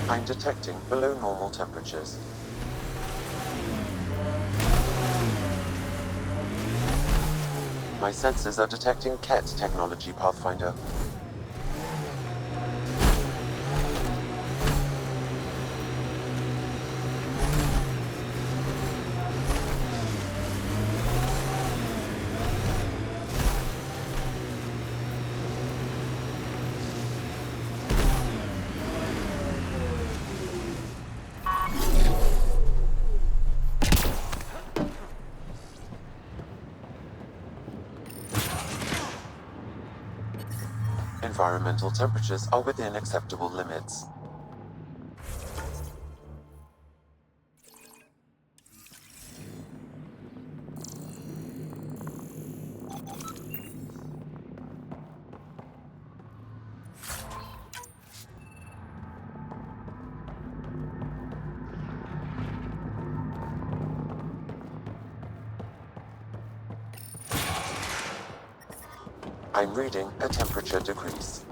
I'm detecting below normal temperatures. My sensors are detecting CAT technology, Pathfinder. Environmental temperatures are within acceptable limits. I'm reading a temperature decrease.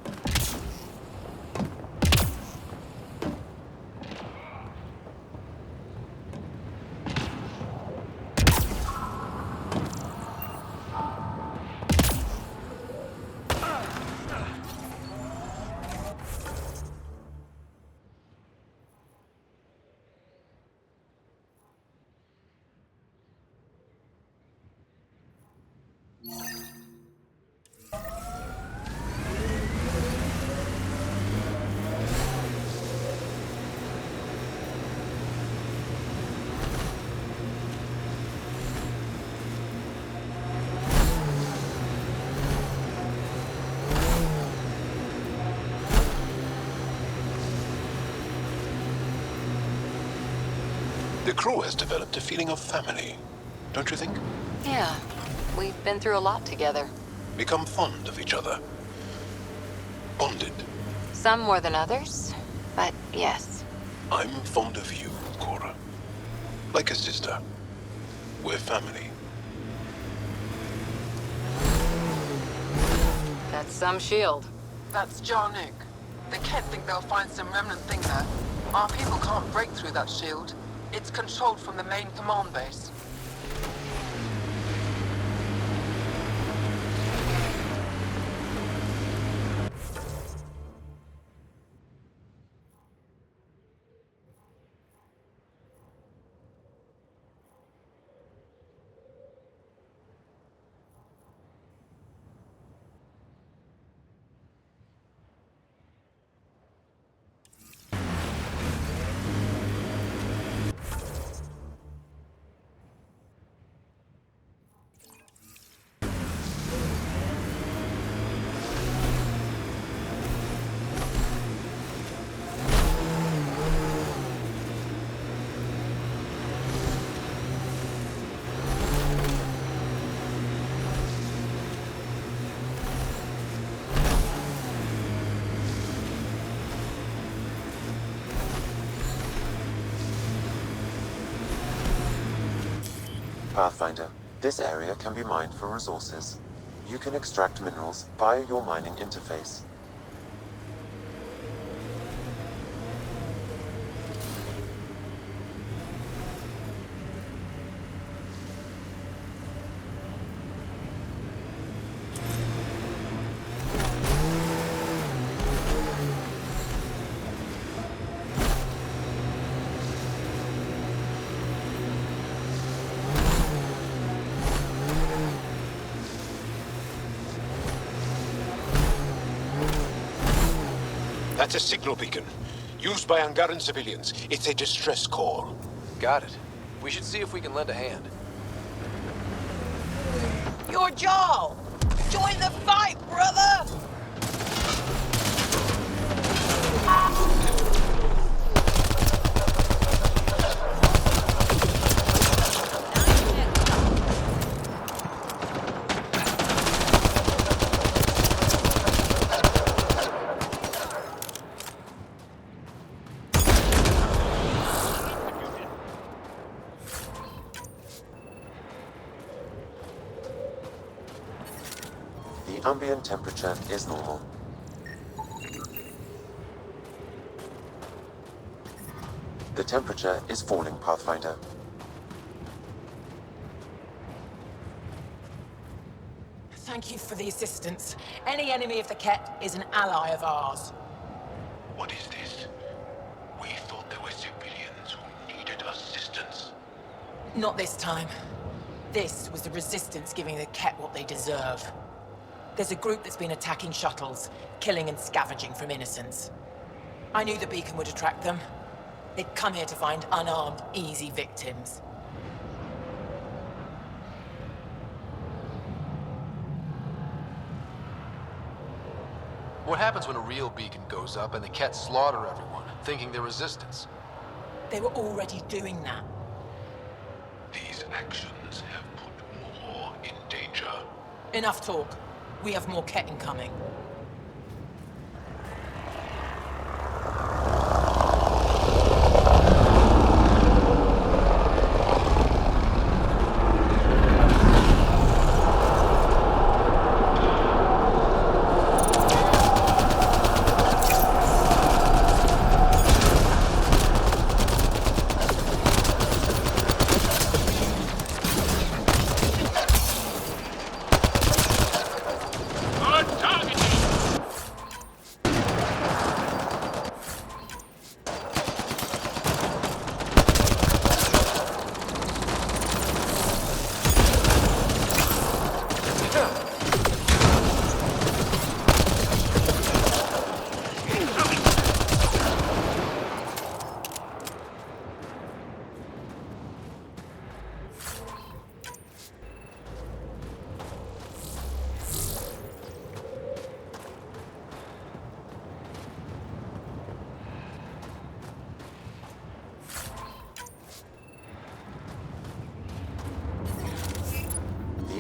The crew has developed a feeling of family, don't you think? Yeah, we've been through a lot together. Become fond of each other. Bonded. Some more than others, but yes. I'm fond of you, Cora. Like a sister. We're family. That's some shield. That's Jarnook. The Kett think they'll find some remnant thing there. Our people can't break through that shield. It's controlled from the main command base. Pathfinder, this area can be mined for resources. You can extract minerals via your mining interface. That's a signal beacon. Used by Angaran civilians. It's a distress call. Got it. We should see if we can lend a hand. Your jaw! Join the fight, brother! The ambient temperature is normal. The temperature is falling, Pathfinder. Thank you for the assistance. Any enemy of the Ket is an ally of ours. What is this? We thought there were civilians who needed assistance. Not this time. This was the Resistance giving the Ket what they deserve. There's a group that's been attacking shuttles, killing and scavenging from innocents. I knew the beacon would attract them. They'd come here to find unarmed, easy victims. What happens when a real beacon goes up and the Ket slaughter everyone, thinking they're resistance? They were already doing that. These actions have put more in danger. Enough talk. We have more Ket incoming.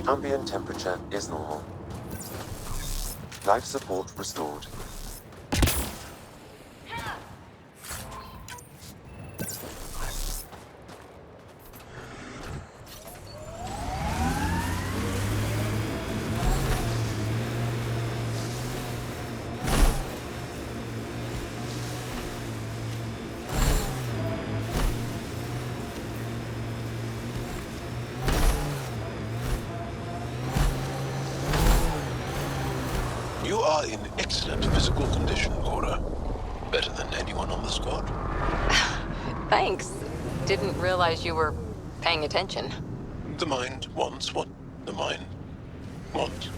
Ambient temperature is normal. Life support restored. You are in excellent physical condition, Cora. Better than anyone on the squad. Thanks. Didn't realize you were paying attention. The mind wants what the mind wants.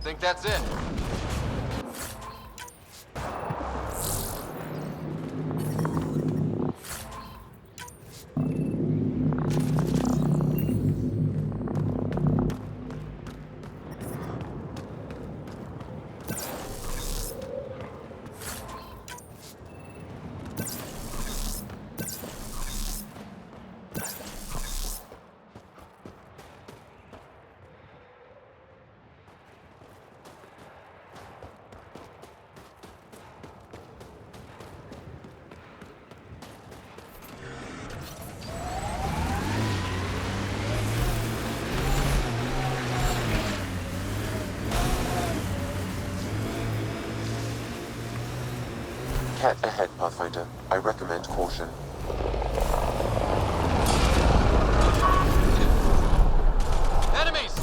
Think that's it? Cat ahead, Pathfinder. I recommend caution. Enemies!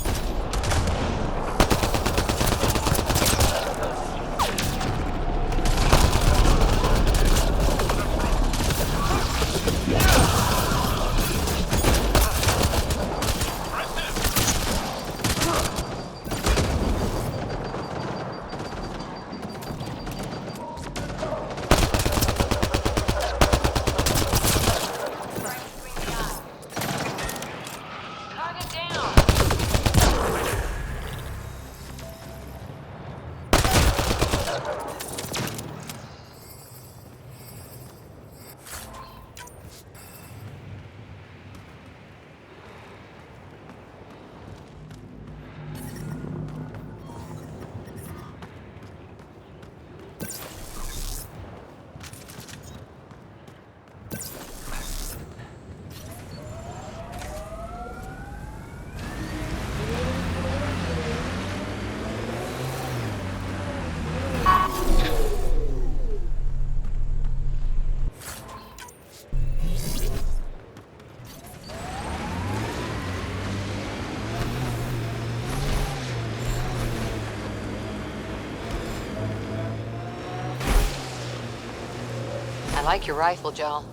like your rifle, Joel.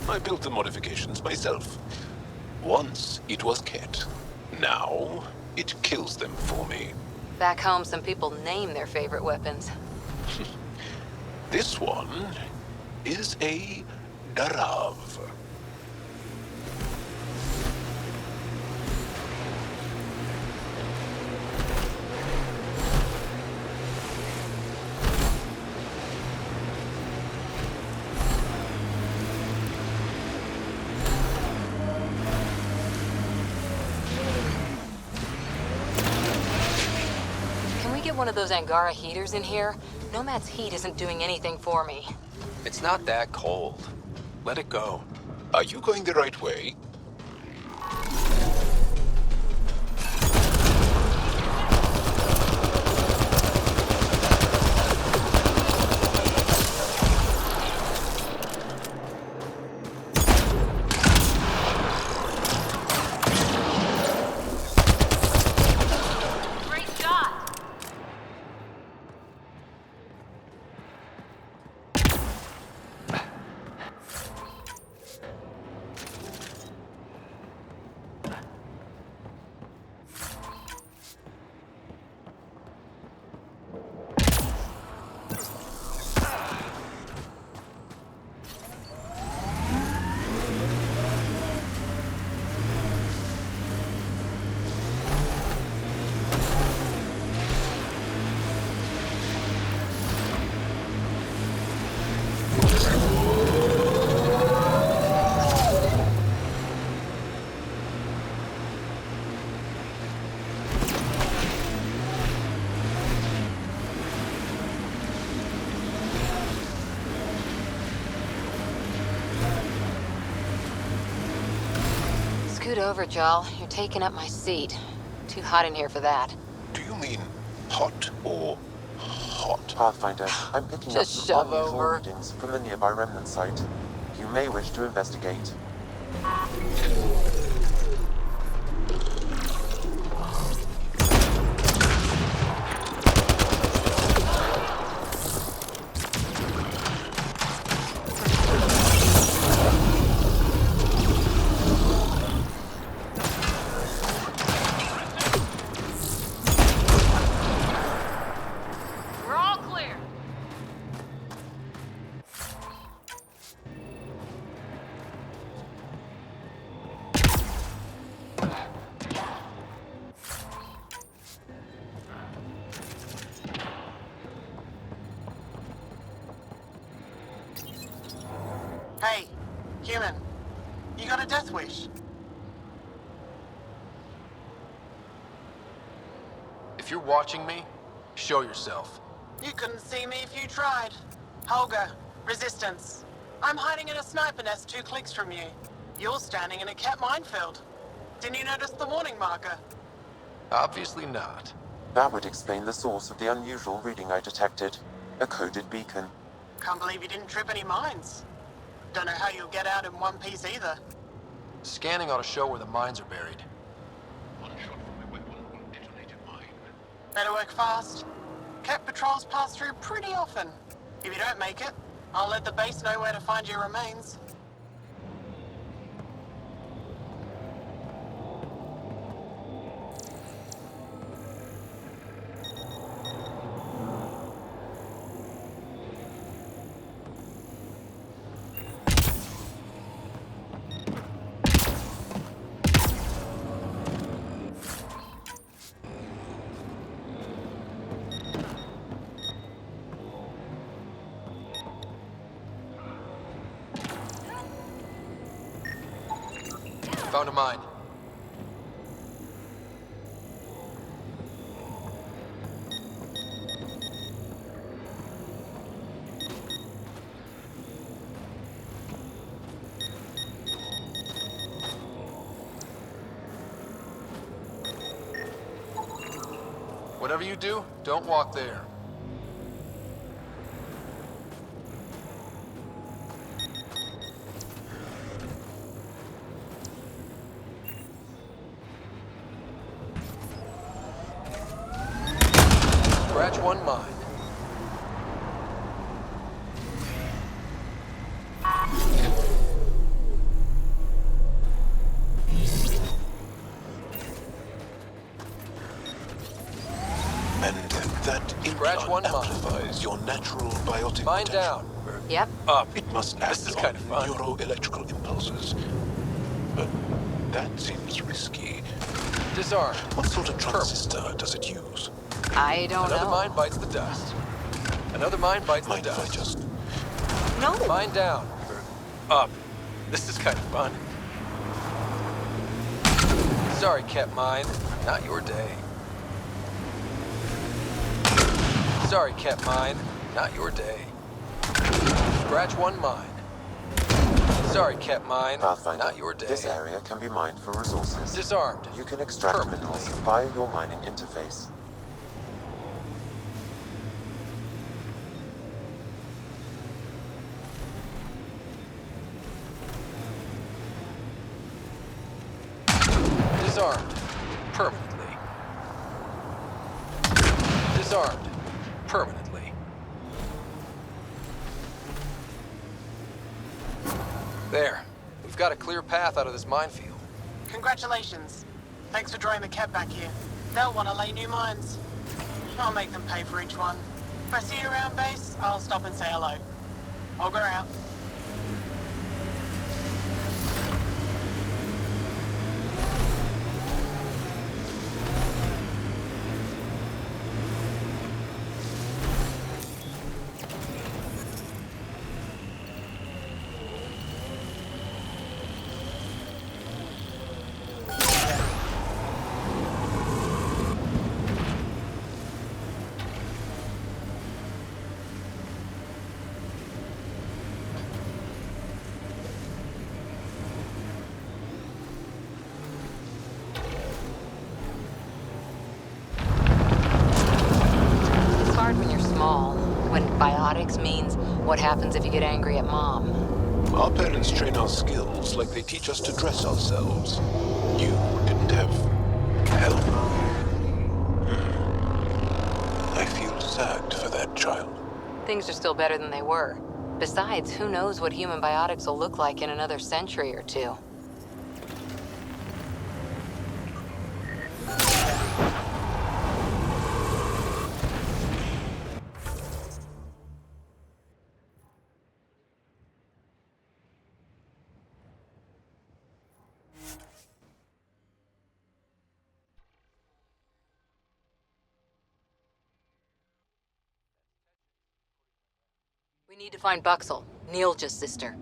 I built the modifications myself. Once it was Ket. Now it kills them for me. Back home, some people name their favorite weapons. This one is a Darav. One of those Angara heaters in here? Nomad's heat isn't doing anything for me. It's not that cold. Let it go. Are you going the right way? Scoot over, Joel. You're taking up my seat. Too hot in here for that. Do you mean hot or hot? Pathfinder, I'm picking up Just some shove unusual over. readings from the nearby remnant site. You may wish to investigate. We're all clear. Hey, human. You got a death wish? If you're watching me, show yourself. You couldn't see me if you tried. Holger, Resistance. I'm hiding in a sniper nest 2 clicks from you. You're standing in a cat minefield. Didn't you notice the warning marker? Obviously not. That would explain the source of the unusual reading I detected. A coded beacon. Can't believe you didn't trip any mines. Don't know how you'll get out in one piece either. Scanning ought to show where the mines are buried. One shot from my weapon will detonate a mine. Better work fast. Cat patrols pass through pretty often. If you don't make it, I'll let the base know where to find your remains. Found a mine. Whatever you do, don't walk there. Scratch one mine. Scratch plant one mine. amplifies your natural biotic Mine potential. down. Yep. Up. It must act This is on kind of fun. neuroelectrical impulses. But that seems risky. Disarmed. What sort of transistor does it use? I don't Another know. mine bites the dust. Another mine bites Mind the if I dust. just... No! Mine down. Up. This is kind of fun. Sorry, Cat Mine. Not your day. Sorry, Cat Mine. Not your day. Scratch one mine. Sorry, Cat Mine. Pathfinder, Not your day. this area can be mined for resources. Disarmed. You can extract Permanently. minerals via your mining interface. Disarmed. Permanently. Disarmed. Permanently. There. We've got a clear path out of this minefield. Congratulations. Thanks for drawing the cat back here. They'll want to lay new mines. I'll make them pay for each one. If I see you around base, I'll stop and say hello. Augur out. It's hard when you're small. When biotics means what happens if you get angry at mom. Our parents train our skills like they teach us to dress ourselves. You didn't have help. I feel sad for that child. Things are still better than they were. Besides, who knows what human biotics will look like in another century or two. We need to find Buxel, Neil's sister.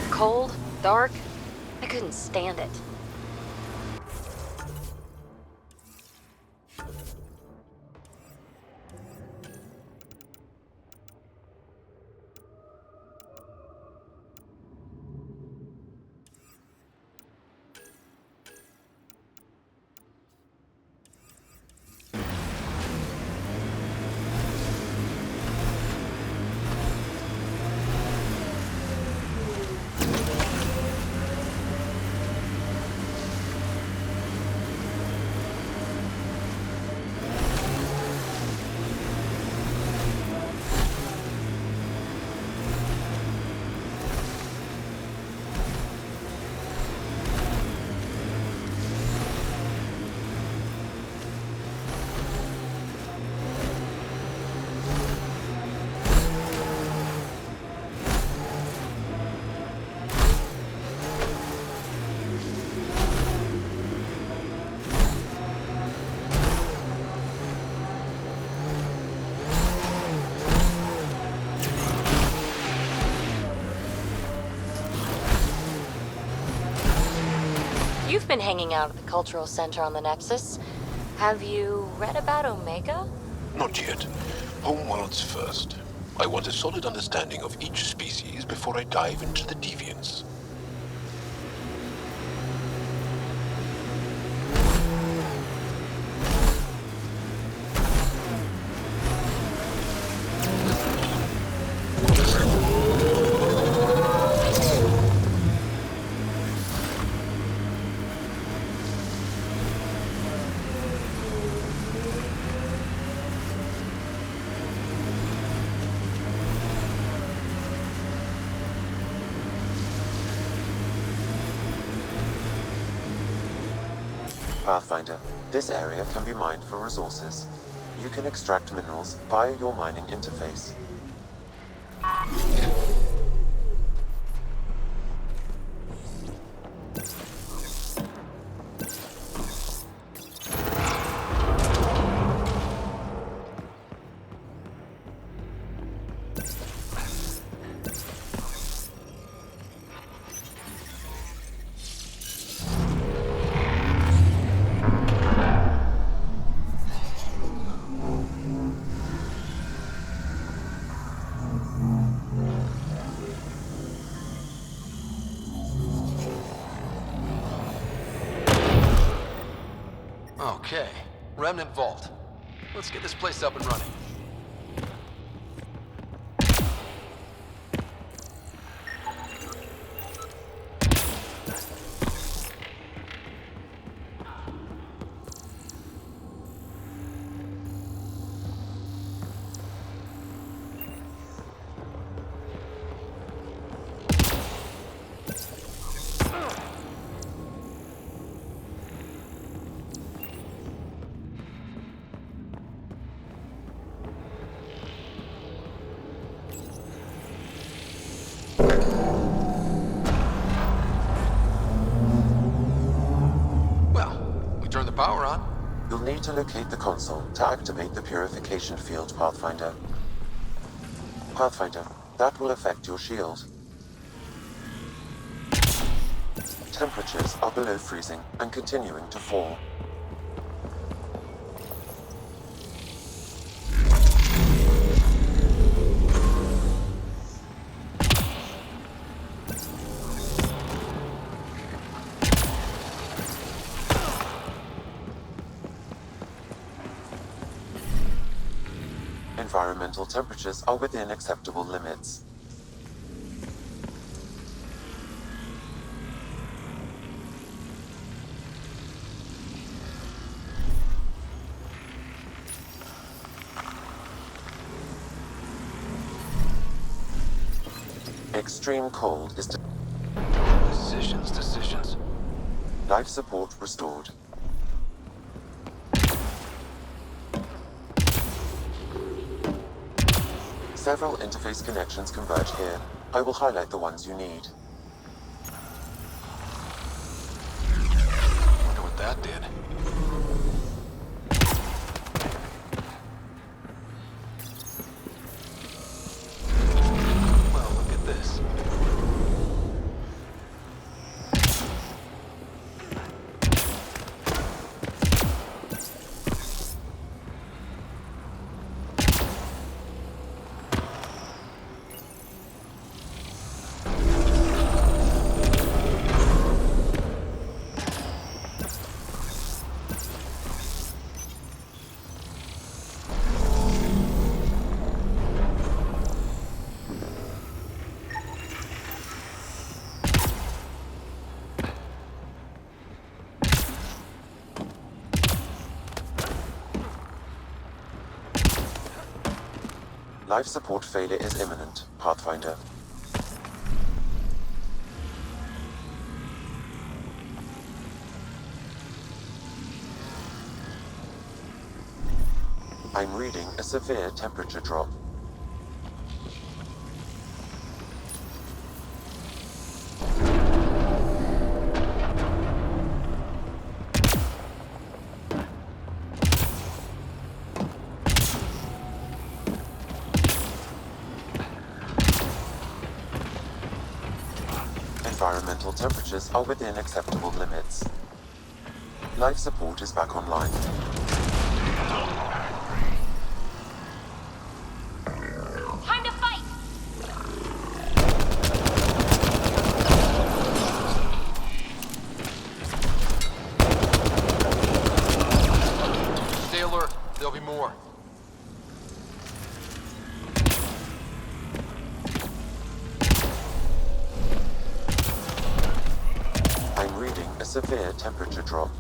Cold, dark, I couldn't stand it. You've been hanging out at the Cultural Center on the Nexus. Have you read about Omega? Not yet. Homeworlds first. I want a solid understanding of each species before I dive into the deviants. Pathfinder, this area can be mined for resources. You can extract minerals via your mining interface. Okay, Remnant Vault. Let's get this place up and running. Turn the power on. You'll need to locate the console to activate the purification field, Pathfinder. Pathfinder, that will affect your shield. Temperatures are below freezing and continuing to fall. Environmental temperatures are within acceptable limits. Extreme cold is Decisions. life support restored. Several interface connections converge here. I will highlight the ones you need. Wonder what that did. Well, look at this. Life support failure is imminent, Pathfinder. I'm reading a severe temperature drop. Environmental temperatures are within acceptable limits. Life support is back online. Time to fight! Stay alert. There'll be more. I'm reading a severe temperature drop.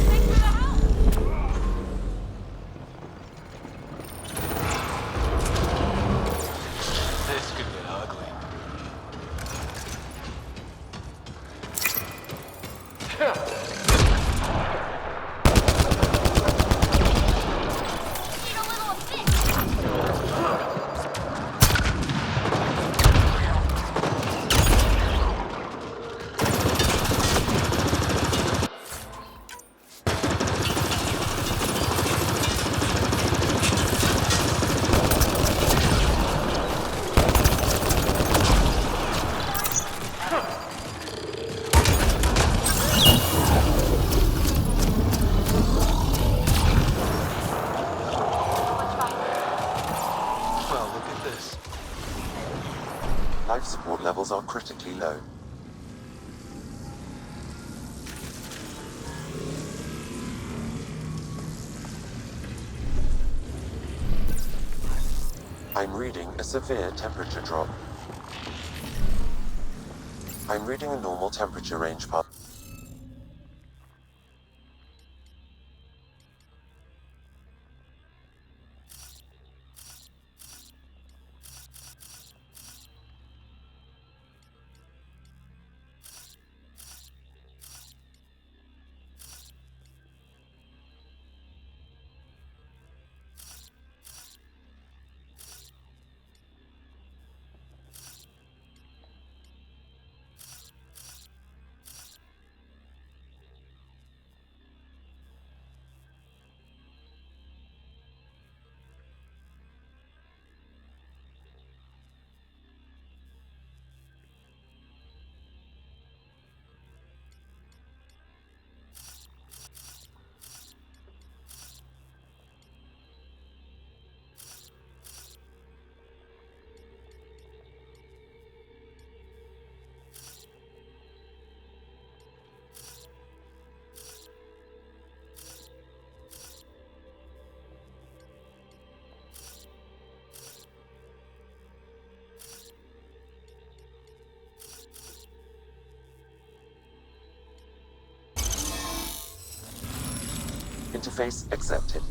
Thanks for the help! This could get ugly. Need a little assist! Well, look at this. Life support levels are critically low. I'm reading a severe temperature drop. I'm reading a normal temperature range pub. Interface accepted.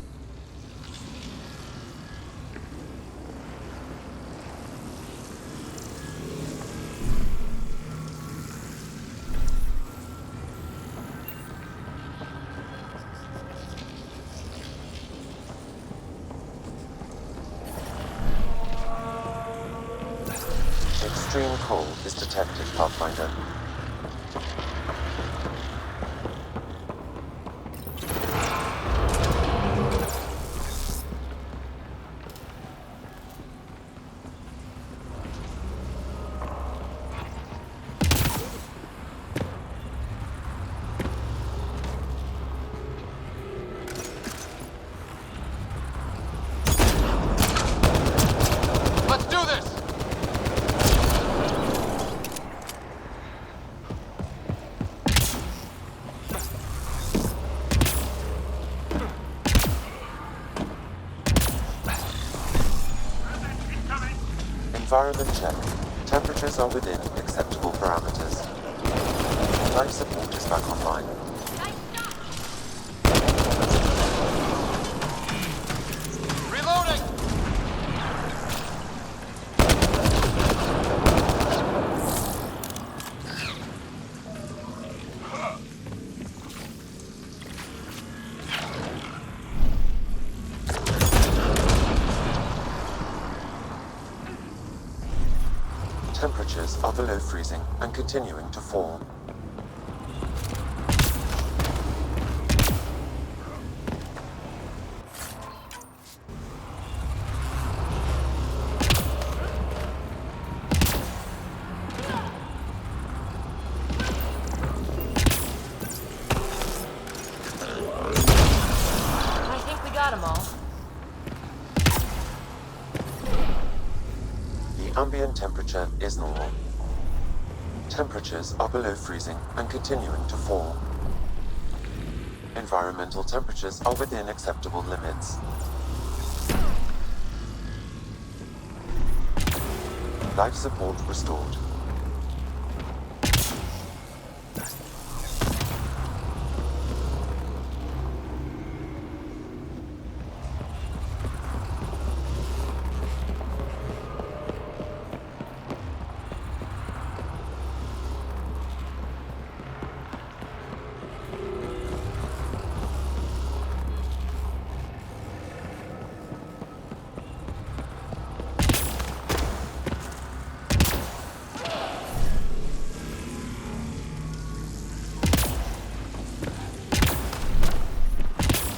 Extreme cold is detected, Pathfinder. Let's do this! Environment check. Temperatures are within acceptable parameters. Life support is back online. Reloading! Temperatures are below freezing and continuing to fall. ambient temperature is normal. Temperatures are below freezing and continuing to fall. Environmental temperatures are within acceptable limits. Life support restored.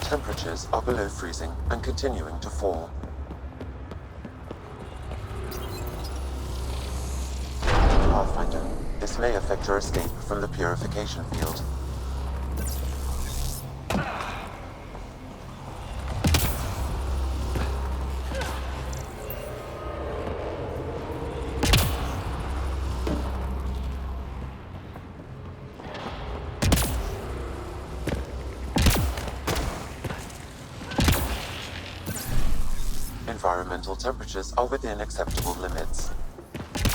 Temperatures are below freezing and continuing to fall. Pathfinder, this may affect your escape from the purification field. Environmental temperatures are within acceptable limits.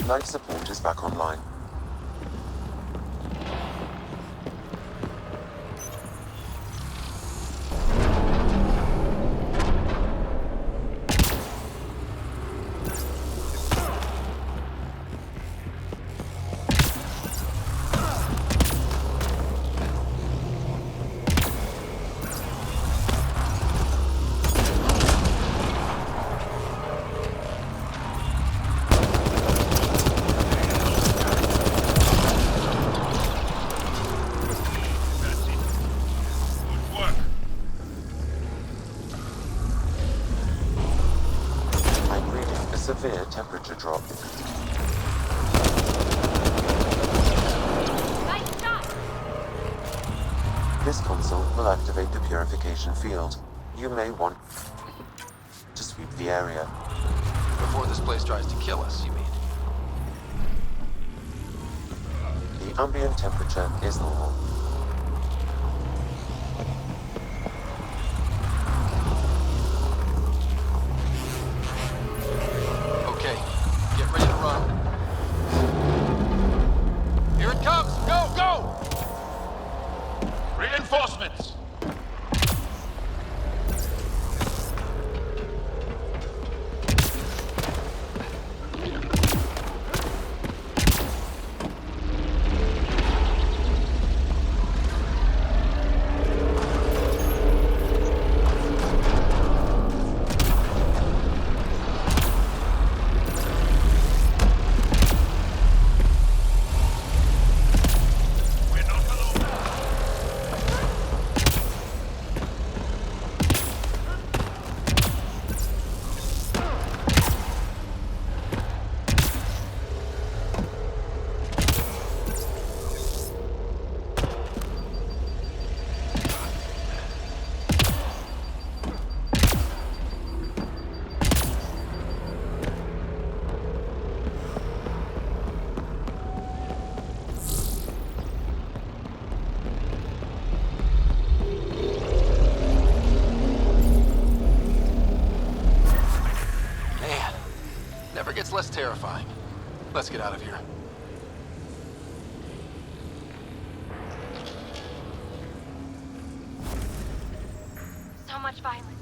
Life support is back online. Severe temperature drop. Nice shot! This console will activate the purification field. You may want to sweep the area. Before this place tries to kill us, you mean? The ambient temperature is normal. Okay, get ready to run. Here it comes! Go, go! Reinforcements! Gets less terrifying. Let's get out of here. So much violence.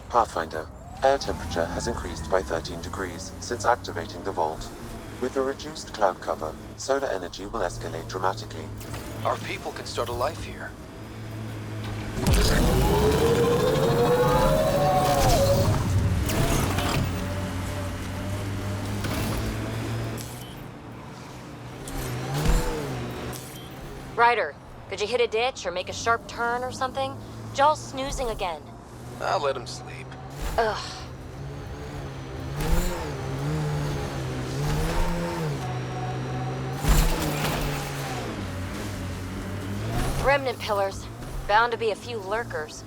Pathfinder, Air temperature has increased by 13 degrees since activating the vault. With a reduced cloud cover, solar energy will escalate dramatically. Our people can start a life here. Ryder, could you hit a ditch or make a sharp turn or something? Jaw's snoozing again. I'll let him sleep. Ugh. Remnant pillars. Bound to be a few lurkers.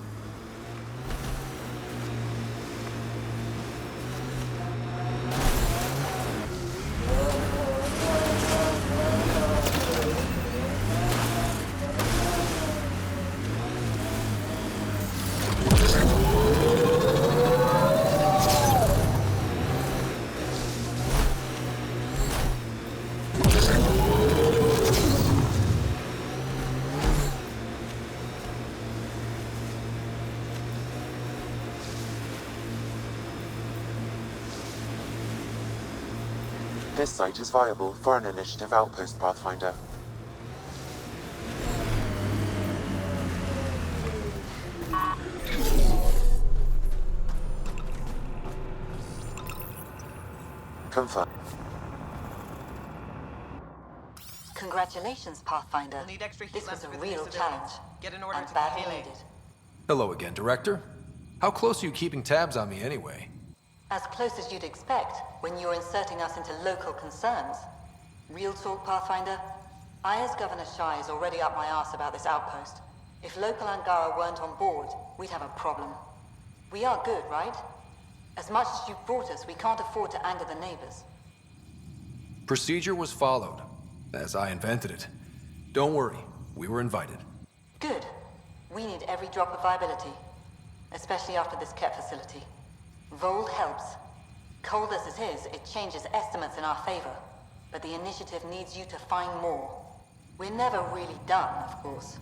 This site is viable for an initiative outpost, Pathfinder. Confirm. Congratulations, Pathfinder. We'll need extra heat This was lamps a for the real new challenge, civilians. Get an order and to badly Haley. needed. Hello again, Director. How close are you keeping tabs on me anyway? As close as you'd expect when you're inserting us into local concerns. Real talk, Pathfinder? I, as Governor Shai, is already up my arse about this outpost. If local Angara weren't on board, we'd have a problem. We are good, right? As much as you've brought us, we can't afford to anger the neighbors. Procedure was followed, as I invented it. Don't worry, we were invited. Good. We need every drop of viability, especially after this KEP facility. Vold helps. Cold as it is, it changes estimates in our favor. But the initiative needs you to find more. We're never really done, of course.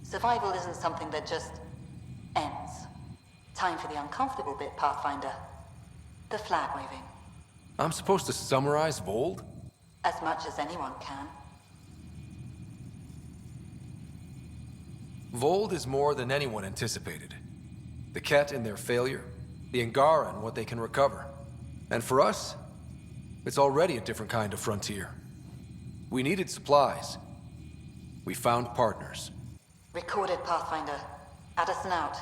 Survival isn't something that just ends. Time for the uncomfortable bit, Pathfinder. The flag waving. I'm supposed to summarize Vold? As much as anyone can. Vold is more than anyone anticipated. The Ket and their failure, the Angara and what they can recover. And for us, it's already a different kind of frontier. We needed supplies. We found partners. Recorded, Pathfinder. Addison out.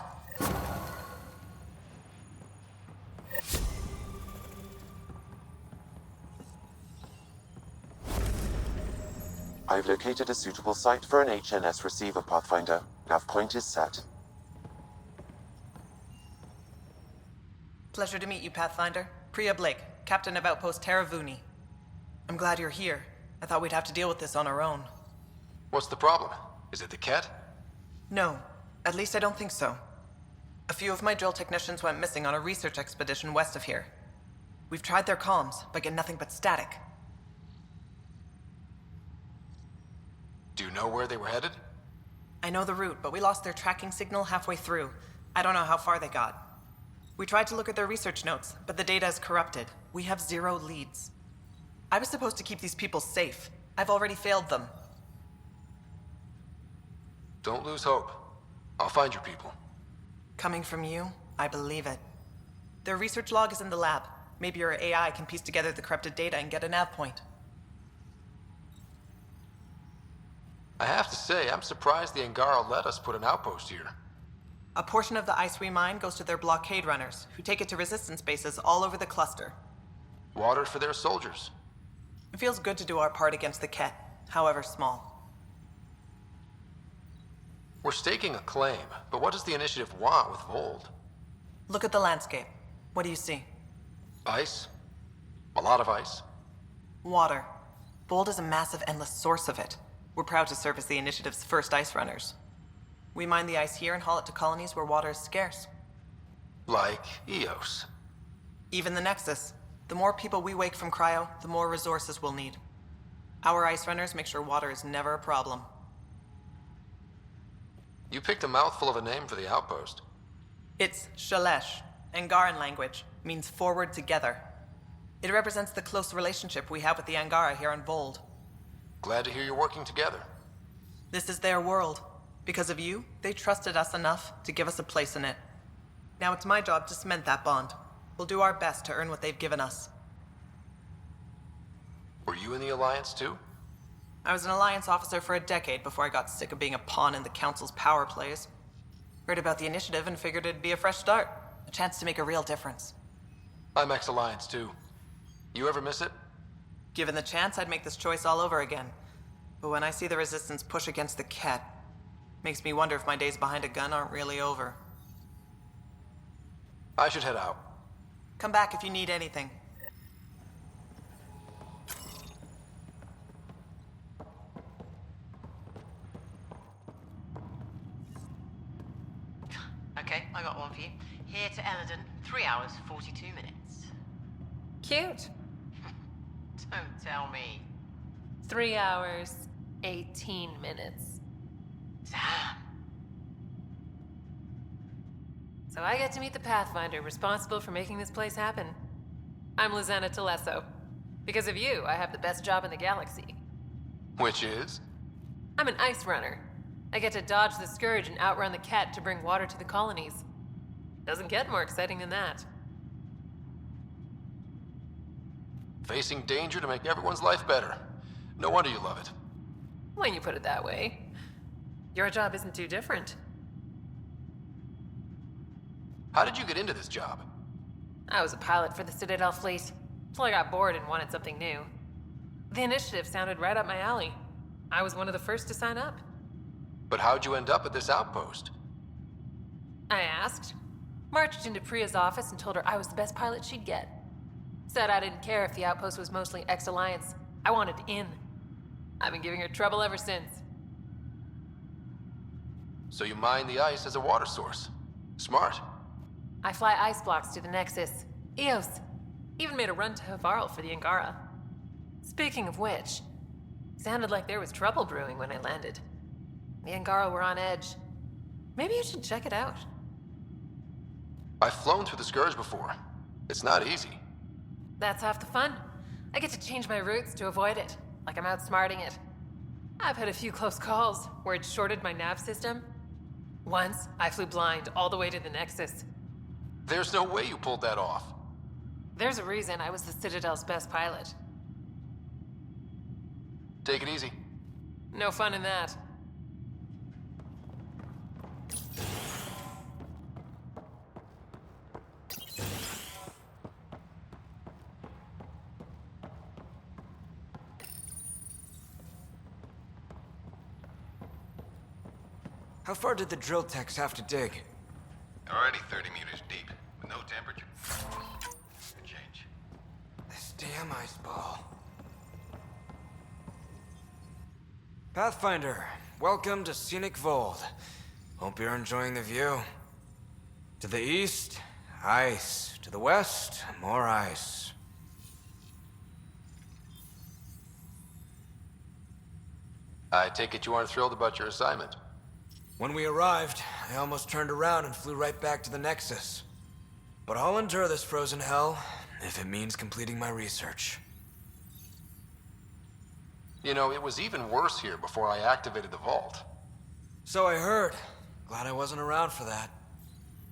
I've located a suitable site for an HNS receiver, Pathfinder. Nav point is set. Pleasure to meet you, Pathfinder. Priya Blake, Captain of Outpost Taravuni. I'm glad you're here. I thought we'd have to deal with this on our own. What's the problem? Is it the Ket? No, at least I don't think so. A few of my drill technicians went missing on a research expedition west of here. We've tried their comms, but get nothing but static. Do you know where they were headed? I know the route, but we lost their tracking signal halfway through. I don't know how far they got. We tried to look at their research notes, but the data is corrupted. We have 0 leads. I was supposed to keep these people safe. I've already failed them. Don't lose hope. I'll find your people. Coming from you, I believe it. Their research log is in the lab. Maybe your AI can piece together the corrupted data and get a nav point. I have to say, I'm surprised the Angara let us put an outpost here. A portion of the ice we mine goes to their blockade runners, who take it to resistance bases all over the cluster. Water for their soldiers. It feels good to do our part against the Ket, however small. We're staking a claim, but what does the initiative want with Vold? Look at the landscape. What do you see? Ice? A lot of ice. Water. Bold is a massive, endless source of it. We're proud to serve as the initiative's first ice runners. We mine the ice here and haul it to colonies where water is scarce. Like Eos. Even the Nexus. The more people we wake from cryo, the more resources we'll need. Our ice runners make sure water is never a problem. You picked a mouthful of a name for the outpost. It's Shalesh. Angaran language means forward together. It represents the close relationship we have with the Angara here on Vold. Glad to hear you're working together. This is their world. Because of you, they trusted us enough to give us a place in it. Now it's my job to cement that bond. We'll do our best to earn what they've given us. Were you in the Alliance too? I was an Alliance officer for a decade before I got sick of being a pawn in the Council's power plays. Heard about the initiative and figured it'd be a fresh start. A chance to make a real difference. I'm ex-Alliance too. You ever miss it? Given the chance, I'd make this choice all over again. But when I see the Resistance push against the Ket, makes me wonder if my days behind a gun aren't really over. I should head out. Come back if you need anything. Okay, I got one for you. Here to Eladon, 3 hours, 42 minutes. Cute. Don't tell me. 3 hours, 18 minutes. Damn. So I get to meet the Pathfinder responsible for making this place happen. I'm Lizana Telesso. Because of you, I have the best job in the galaxy. Which is? I'm an ice runner. I get to dodge the Scourge and outrun the Ket to bring water to the colonies. Doesn't get more exciting than that. Facing danger to make everyone's life better. No wonder you love it. When you put it that way. Your job isn't too different. How did you get into this job? I was a pilot for the Citadel fleet, till I got bored and wanted something new. The initiative sounded right up my alley. I was one of the first to sign up. But how'd you end up at this outpost? I asked. Marched into Priya's office and told her I was the best pilot she'd get. Said I didn't care if the outpost was mostly ex-Alliance. I wanted in. I've been giving her trouble ever since. So you mine the ice as a water source. Smart. I fly ice blocks to the Nexus. Eos. Even made a run to Havarl for the Angara. Speaking of which, sounded like there was trouble brewing when I landed. The Angara were on edge. Maybe you should check it out. I've flown through the Scourge before. It's not easy. That's half the fun. I get to change my routes to avoid it, like I'm outsmarting it. I've had a few close calls where it shorted my nav system. Once, I flew blind all the way to the Nexus. There's no way you pulled that off. There's a reason I was the Citadel's best pilot. Take it easy. No fun in that. How far did the drill techs have to dig? Already 30 meters deep, with no temperature. Good change. This damn ice ball. Pathfinder, welcome to scenic Vold. Hope you're enjoying the view. To the east, ice. To the west, more ice. I take it you aren't thrilled about your assignment. When we arrived, I almost turned around and flew right back to the Nexus. But I'll endure this frozen hell if it means completing my research. You know, it was even worse here before I activated the vault. So I heard. Glad I wasn't around for that.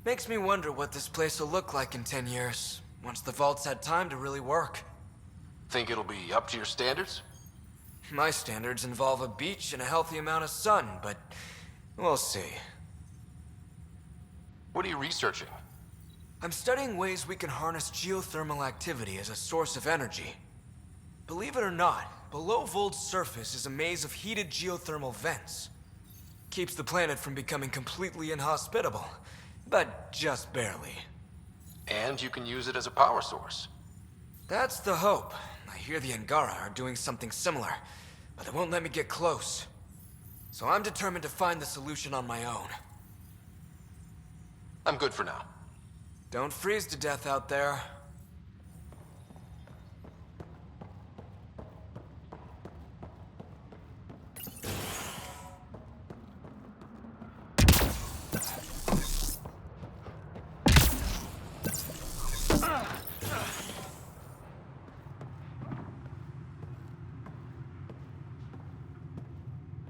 Makes me wonder what this place will look like in 10 years, once the vault's had time to really work. Think it'll be up to your standards? My standards involve a beach and a healthy amount of sun, but we'll see. What are you researching? I'm studying ways we can harness geothermal activity as a source of energy. Believe it or not, below Vold's surface is a maze of heated geothermal vents. Keeps the planet from becoming completely inhospitable, but just barely. And you can use it as a power source. That's the hope. I hear the Angara are doing something similar, but they won't let me get close. So I'm determined to find the solution on my own. I'm good for now. Don't freeze to death out there.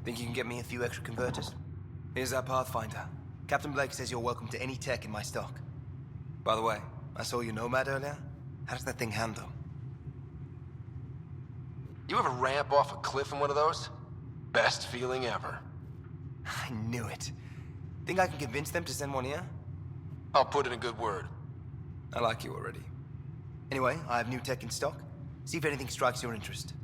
Think you can get me a few extra converters? Here's that Pathfinder. Captain Blake says you're welcome to any tech in my stock. By the way, I saw your Nomad earlier. How does that thing handle? You ever ramp off a cliff in one of those? Best feeling ever. I knew it. Think I can convince them to send one here? I'll put in a good word. I like you already. Anyway, I have new tech in stock. See if anything strikes your interest.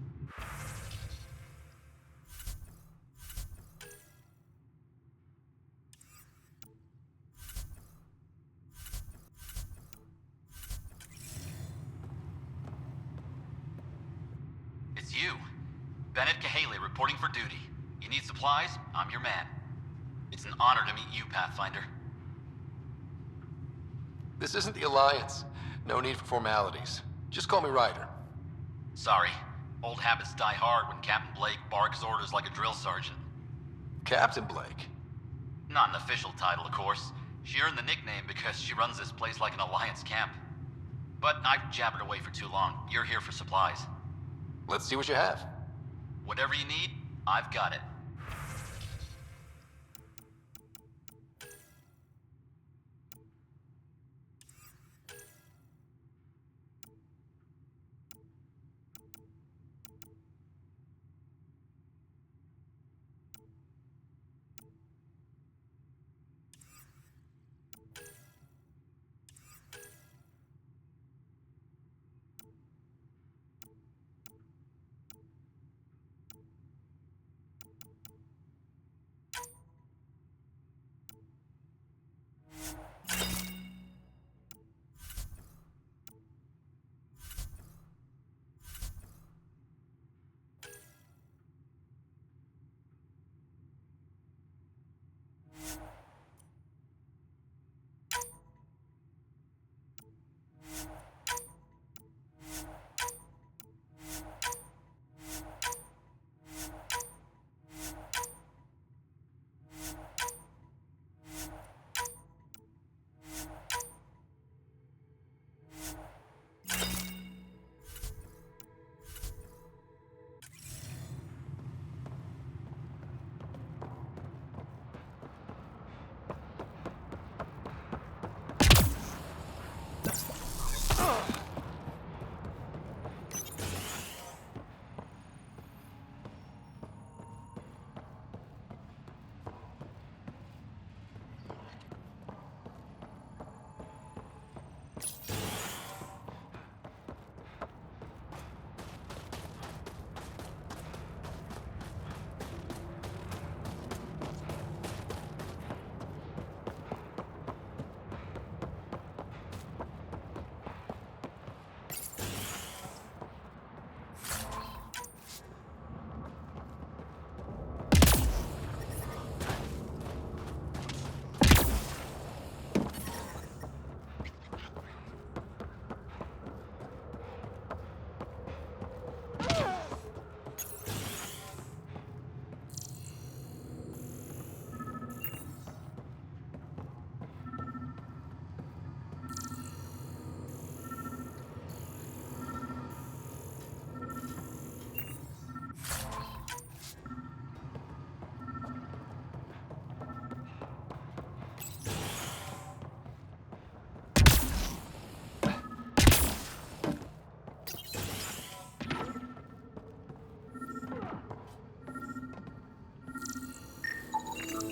It's you. Bennett Cahaley reporting for duty. You need supplies? I'm your man. It's an honor to meet you, Pathfinder. This isn't the Alliance. No need for formalities. Just call me Ryder. Sorry. Old habits die hard when Captain Blake barks orders like a drill sergeant. Captain Blake? Not an official title, of course. She earned the nickname because she runs this place like an Alliance camp. But I've jabbered away for too long. You're here for supplies. Let's see what you have. Whatever you need, I've got it.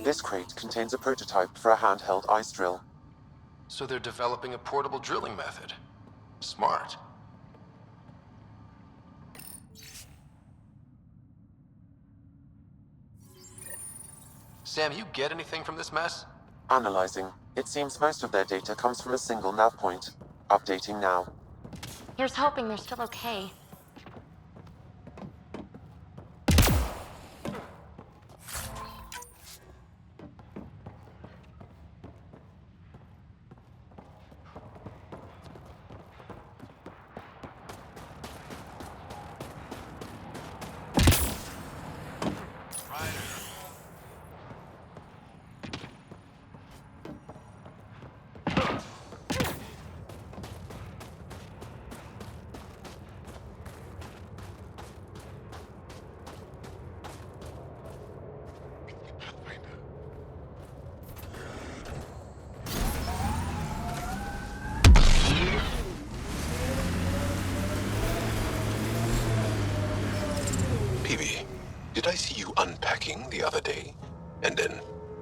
This crate contains a prototype for a handheld ice drill. So they're developing a portable drilling method. Smart. Sam, you get anything from this mess? Analyzing. It seems most of their data comes from a single nav point. Updating now. Here's hoping they're still okay. packing the other day, and then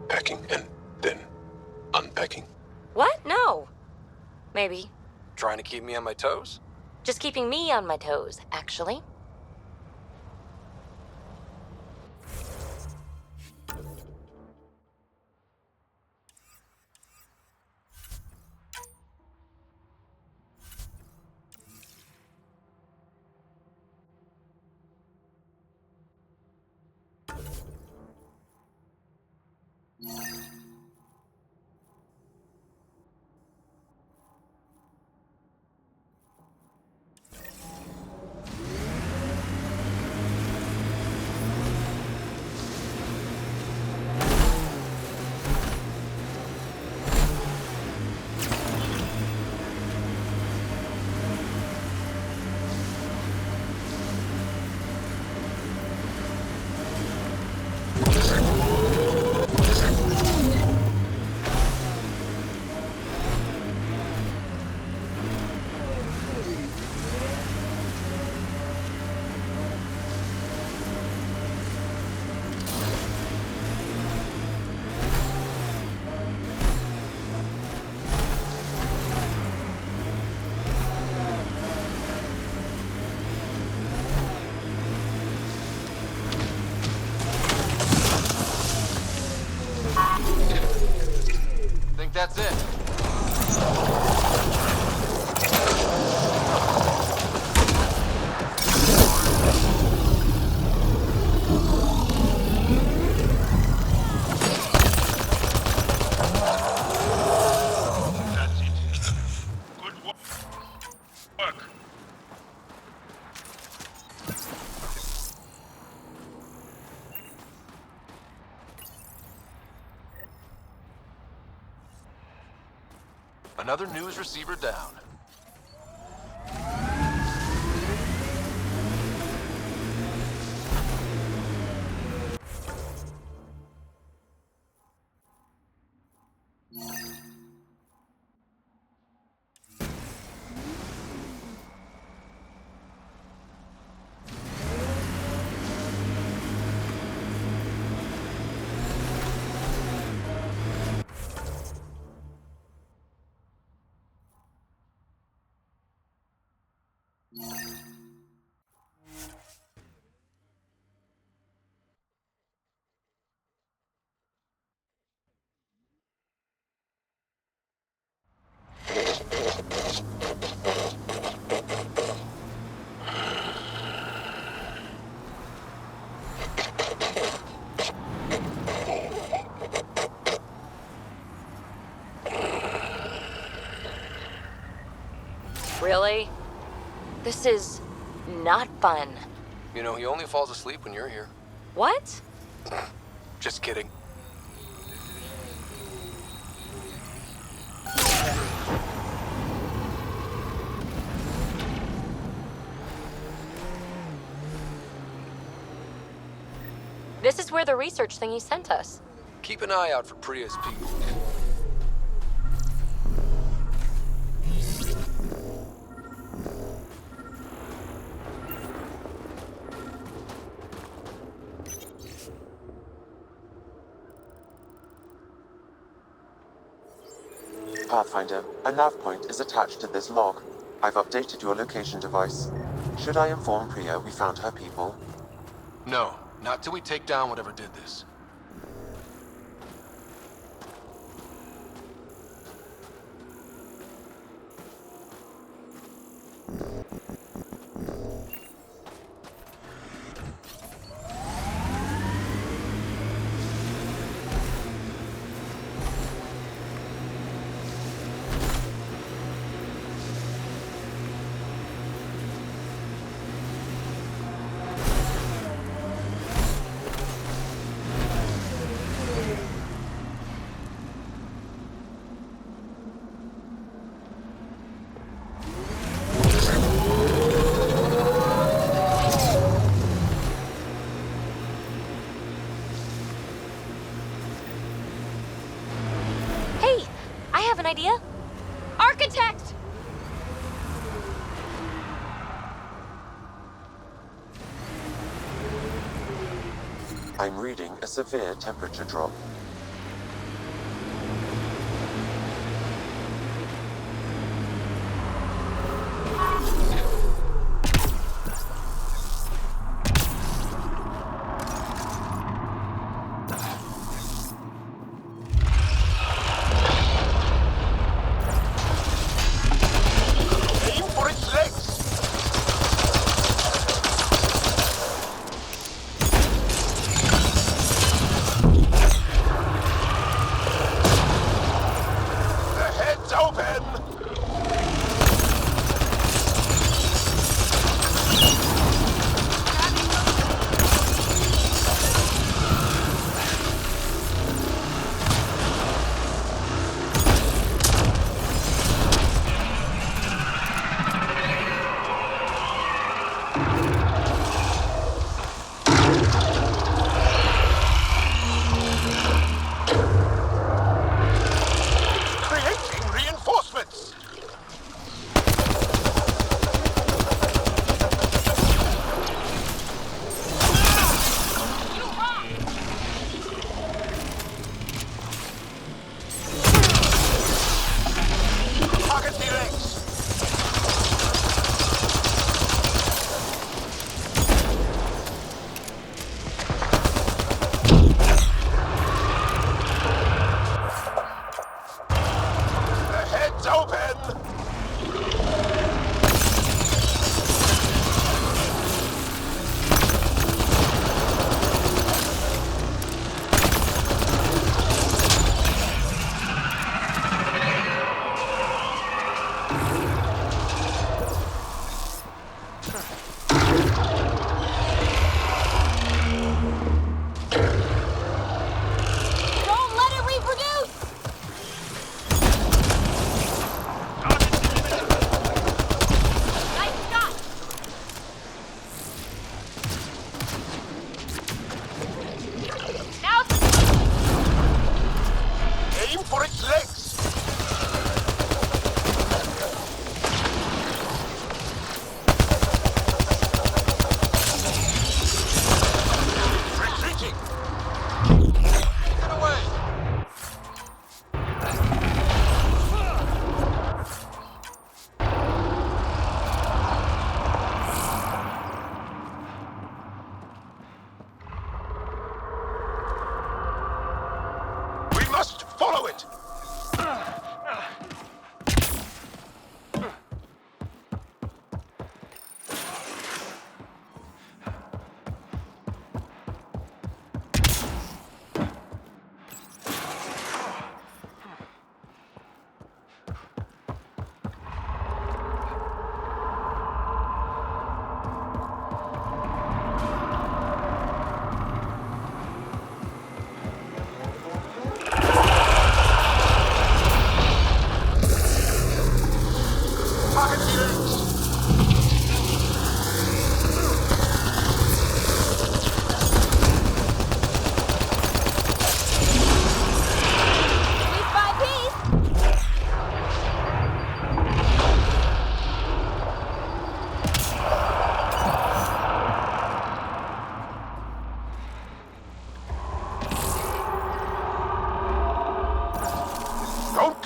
packing, and then unpacking? What? No. Maybe. Trying to keep me on my toes? Just keeping me on my toes, actually. Think that's it. Another news receiver down. Really? This is not fun. You know, he only falls asleep when you're here. What? Just kidding. This is where the research thingy sent us. Keep an eye out for Priya's people. Pathfinder, a nav point is attached to this log. I've updated your location device. Should I inform Priya we found her people? No, not till we take down whatever did this. I'm reading a severe temperature drop.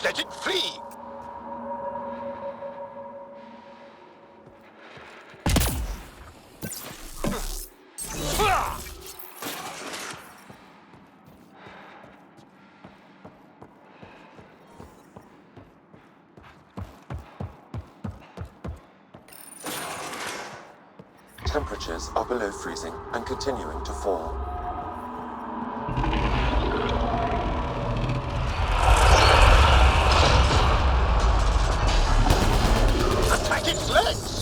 Let it flee! Temperatures are below freezing and continuing to fall. Attack its legs!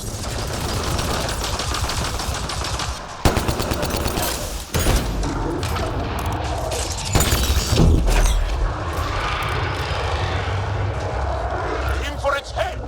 Aim for its head!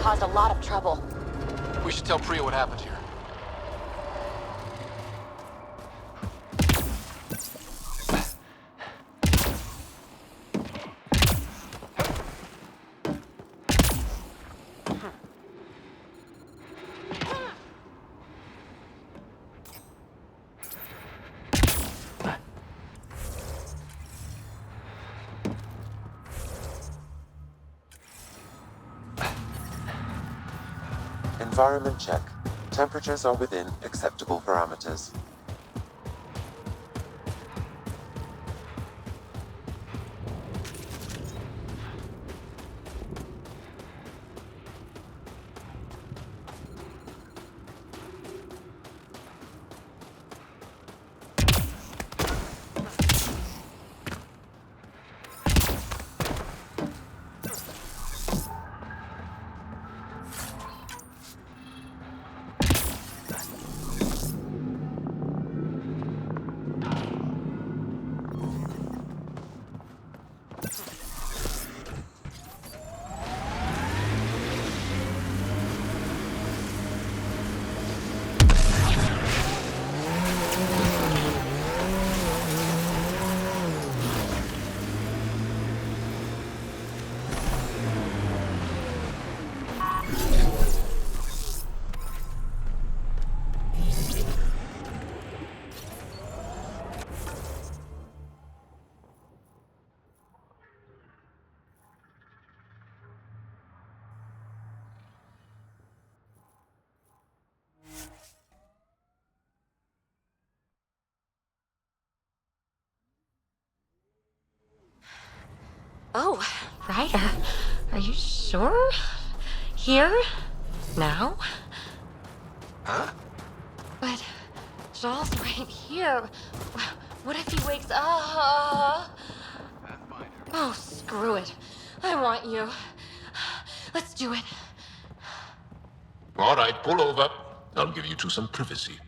caused a lot of trouble. We should tell Priya what happened here. Environment check. Temperatures are within acceptable parameters. Oh, Ryder, are you sure? Here? Now? Huh? But Joel's right here. What if he wakes up? Oh, screw it. I want you. Let's do it. All right, pull over. I'll give you two some privacy.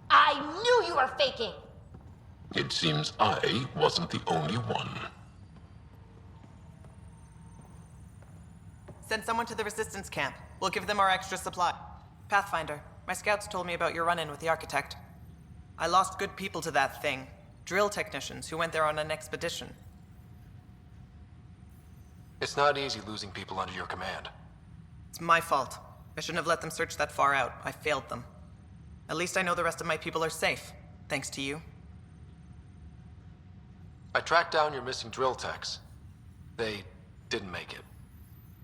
I knew you were faking! It seems I wasn't the only one. Send someone to the resistance camp. We'll give them our extra supply. Pathfinder, my scouts told me about your run-in with the architect. I lost good people to that thing. Drill technicians who went there on an expedition. It's not easy losing people under your command. It's my fault. I shouldn't have let them search that far out. I failed them. At least I know the rest of my people are safe, thanks to you. I tracked down your missing drill techs. They didn't make it.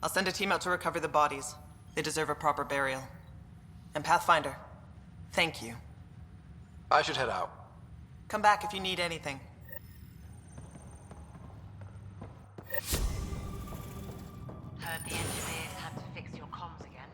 I'll send a team out to recover the bodies. They deserve a proper burial. And Pathfinder, thank you. I should head out. Come back if you need anything. Heard the engineers had to fix your comms again.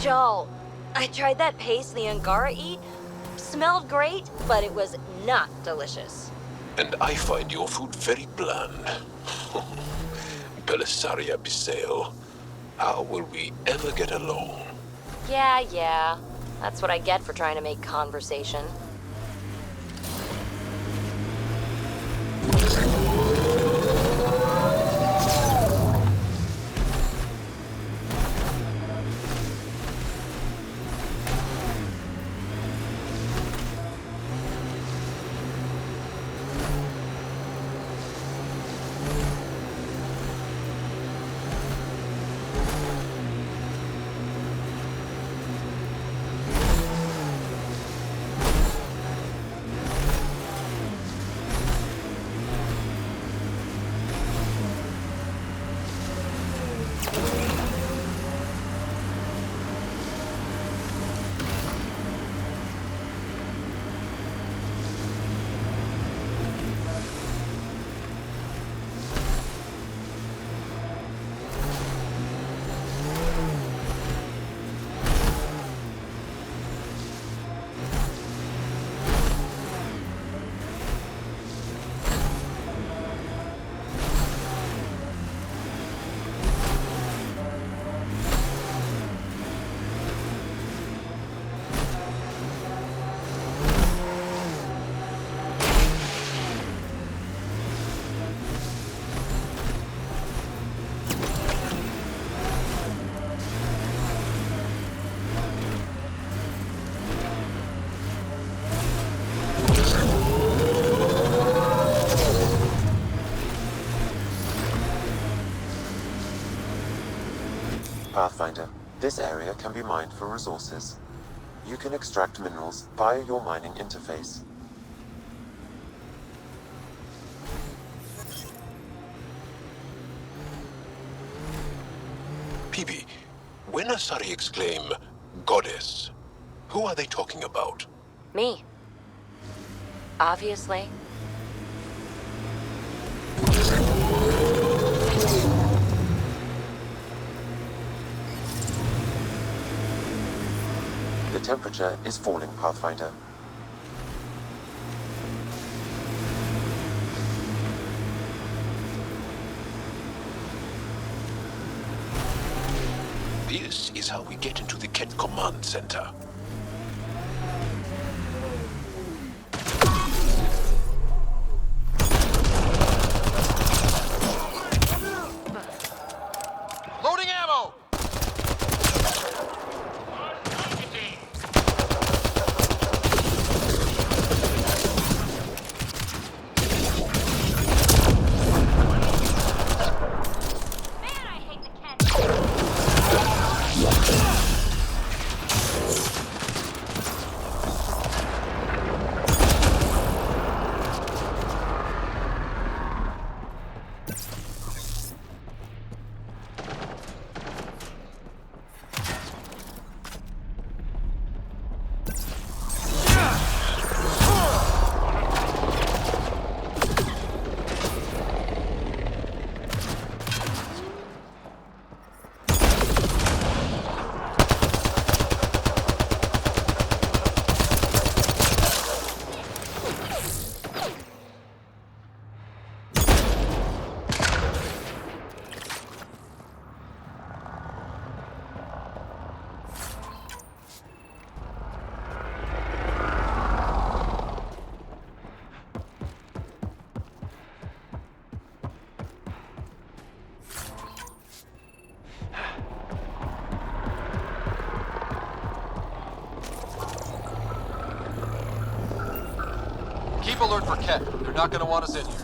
Joel, I tried that paste the Angara eat. Smelled great, but it was not delicious. And I find your food very bland. Belisaria Biseo, how will we ever get along? Yeah. That's what I get for trying to make conversation. Pathfinder, this area can be mined for resources. You can extract minerals via your mining interface. PB, when Asari exclaim, Goddess, who are they talking about? Me. Obviously. The temperature is falling, Pathfinder. This is how we get into the Ket Command Center. Loading ammo! Keep alert for Ket. They're not gonna want us in here.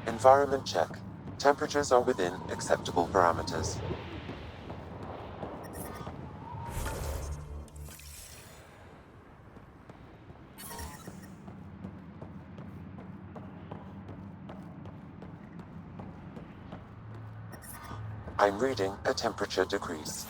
Environment check. Temperatures are within acceptable parameters. I'm reading a temperature decrease.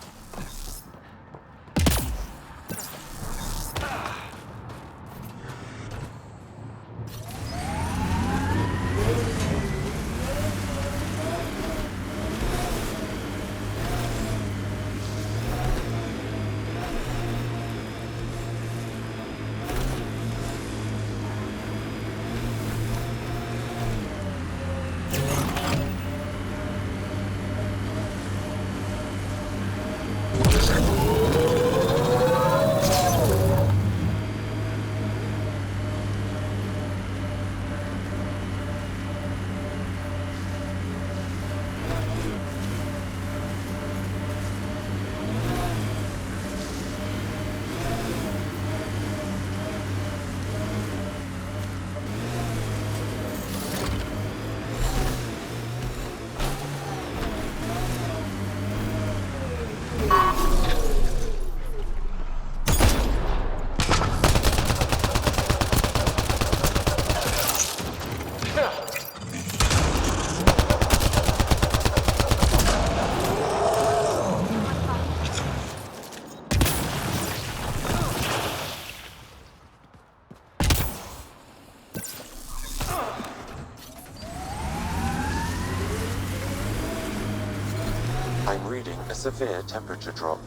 a severe temperature drop.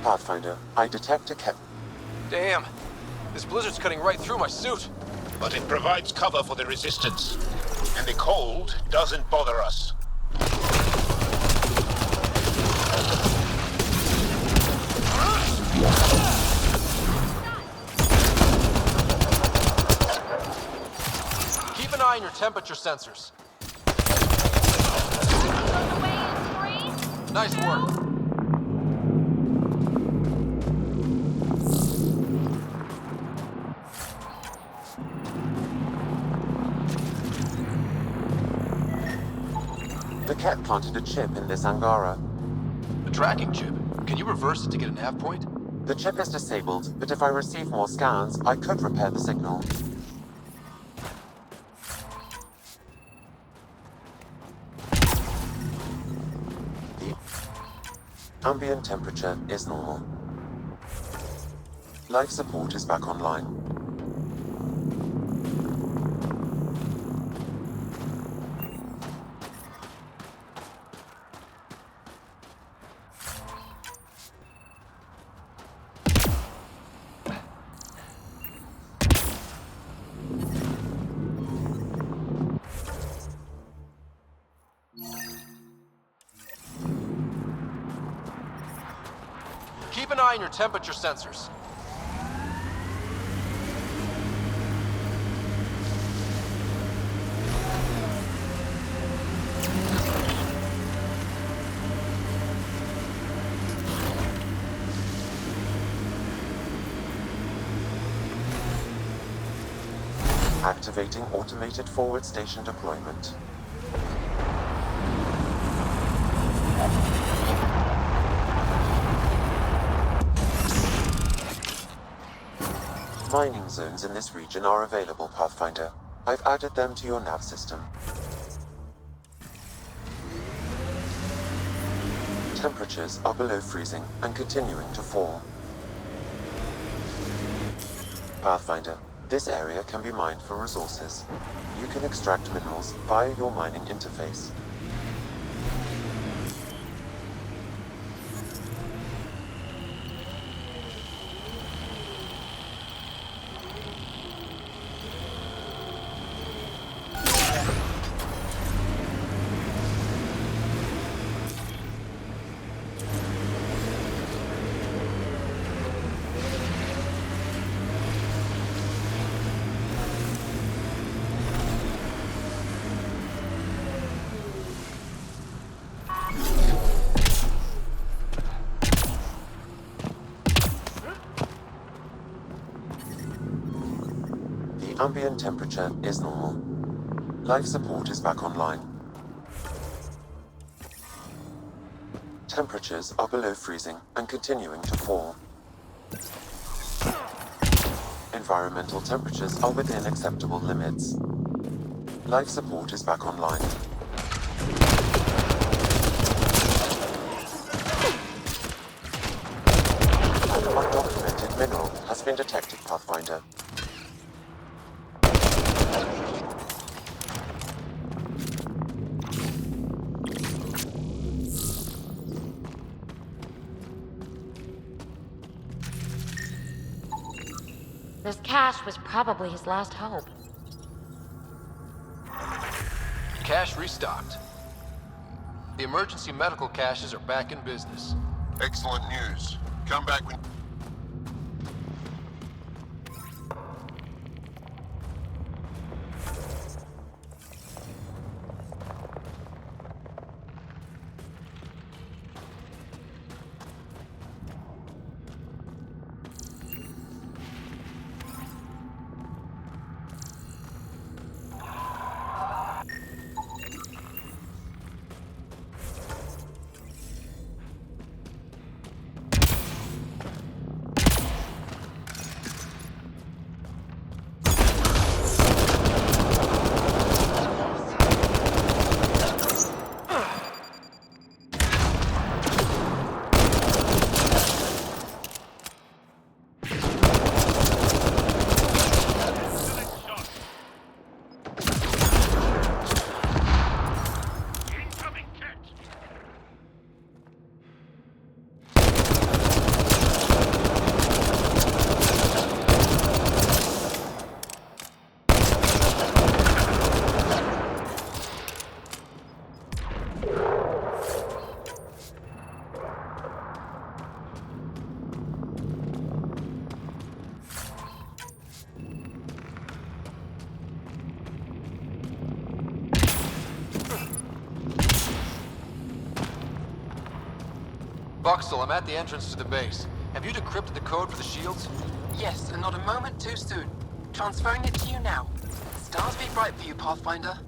Pathfinder, I detect a Damn! This blizzard's cutting right through my suit! But it provides cover for the resistance. And the cold doesn't bother us. Keep an eye on your temperature sensors. Nice work. The cat planted a chip in this Angara. The tracking chip. Can you reverse it to get a nav point? The chip is disabled, but if I receive more scans, I could repair the signal. The ambient temperature is normal. Life support is back online. Keep an eye on your temperature sensors. Activating automated forward station deployment. Mining zones in this region are available, Pathfinder. I've added them to your nav system. Temperatures are below freezing and continuing to fall. Pathfinder, this area can be mined for resources. You can extract minerals via your mining interface. Ambient temperature is normal. Life support is back online. Temperatures are below freezing and continuing to fall. Environmental temperatures are within acceptable limits. Life support is back online. An undocumented mineral has been detected, Pathfinder. This cache was probably his last hope. Cache restocked. The emergency medical caches are back in business. Excellent news. Come back when... Buxel, I'm at the entrance to the base. Have you decrypted the code for the shields? Yes, and not a moment too soon. Transferring it to you now. Stars be bright for you, Pathfinder.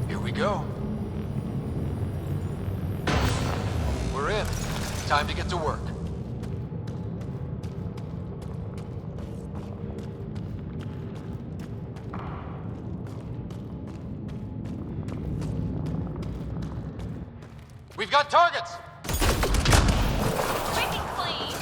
Here we go. We're in. Time to get to work. We've got targets! Making clean!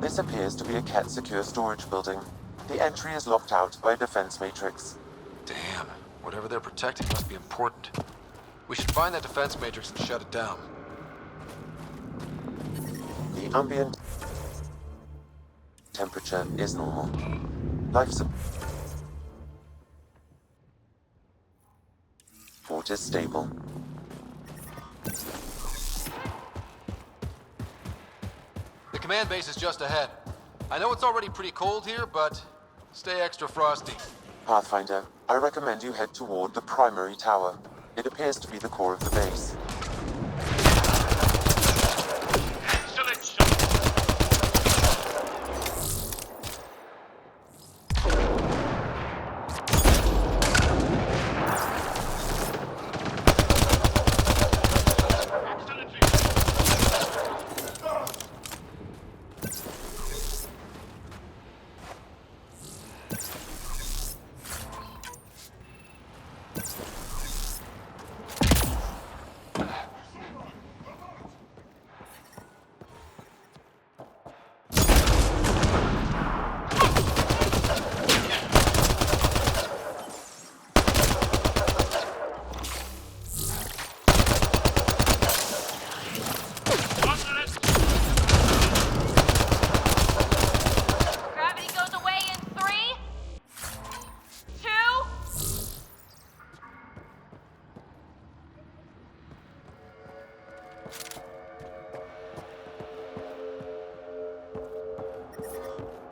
This appears to be a Ket secure storage building. The entry is locked out by a defense matrix. Damn. Whatever they're protecting must be important. We should find that defense matrix and shut it down. The ambient temperature is normal. Life support is stable. The command base is just ahead. I know it's already pretty cold here, but stay extra frosty. Pathfinder, I recommend you head toward the primary tower. It appears to be the core of the base.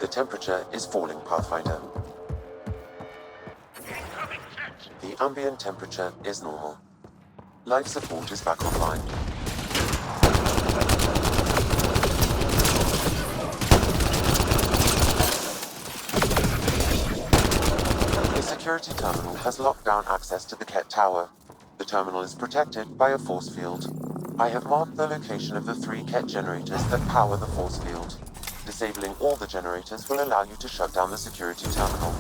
The temperature is falling, Pathfinder. The ambient temperature is normal. Life support is back online. The security terminal has locked down access to the Ket Tower. The terminal is protected by a force field. I have marked the location of the 3 Ket generators that power the force field. Disabling all the generators will allow you to shut down the security terminal.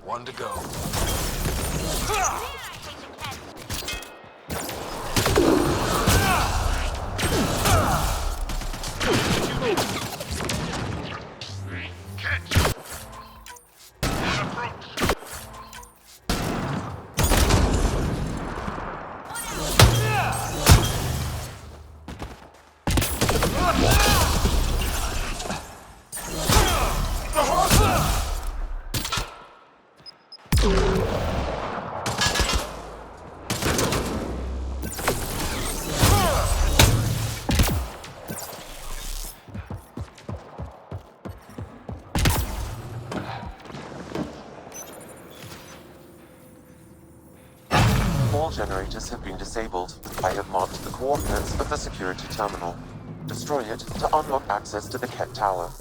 One to go. All generators have been disabled. I have marked the coordinates of the security terminal. Destroy it to unlock access to the Ket Tower.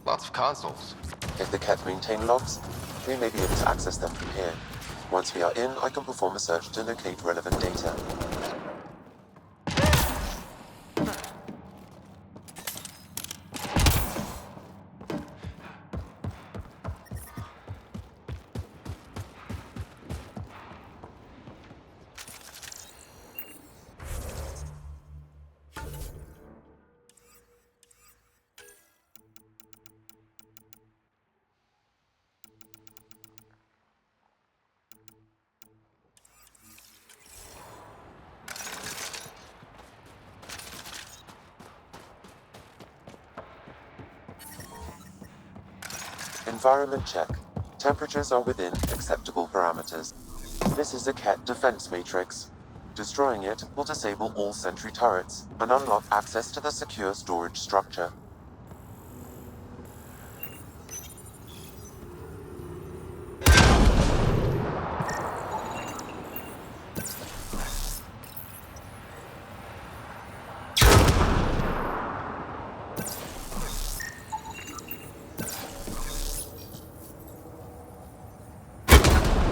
Lots of consoles. If the Ket maintain logs, we may be able to access them from here. Once we are in, I can perform a search to locate relevant data. Environment check. Temperatures are within acceptable parameters. This is a Ket defense matrix. Destroying it will disable all sentry turrets and unlock access to the secure storage structure.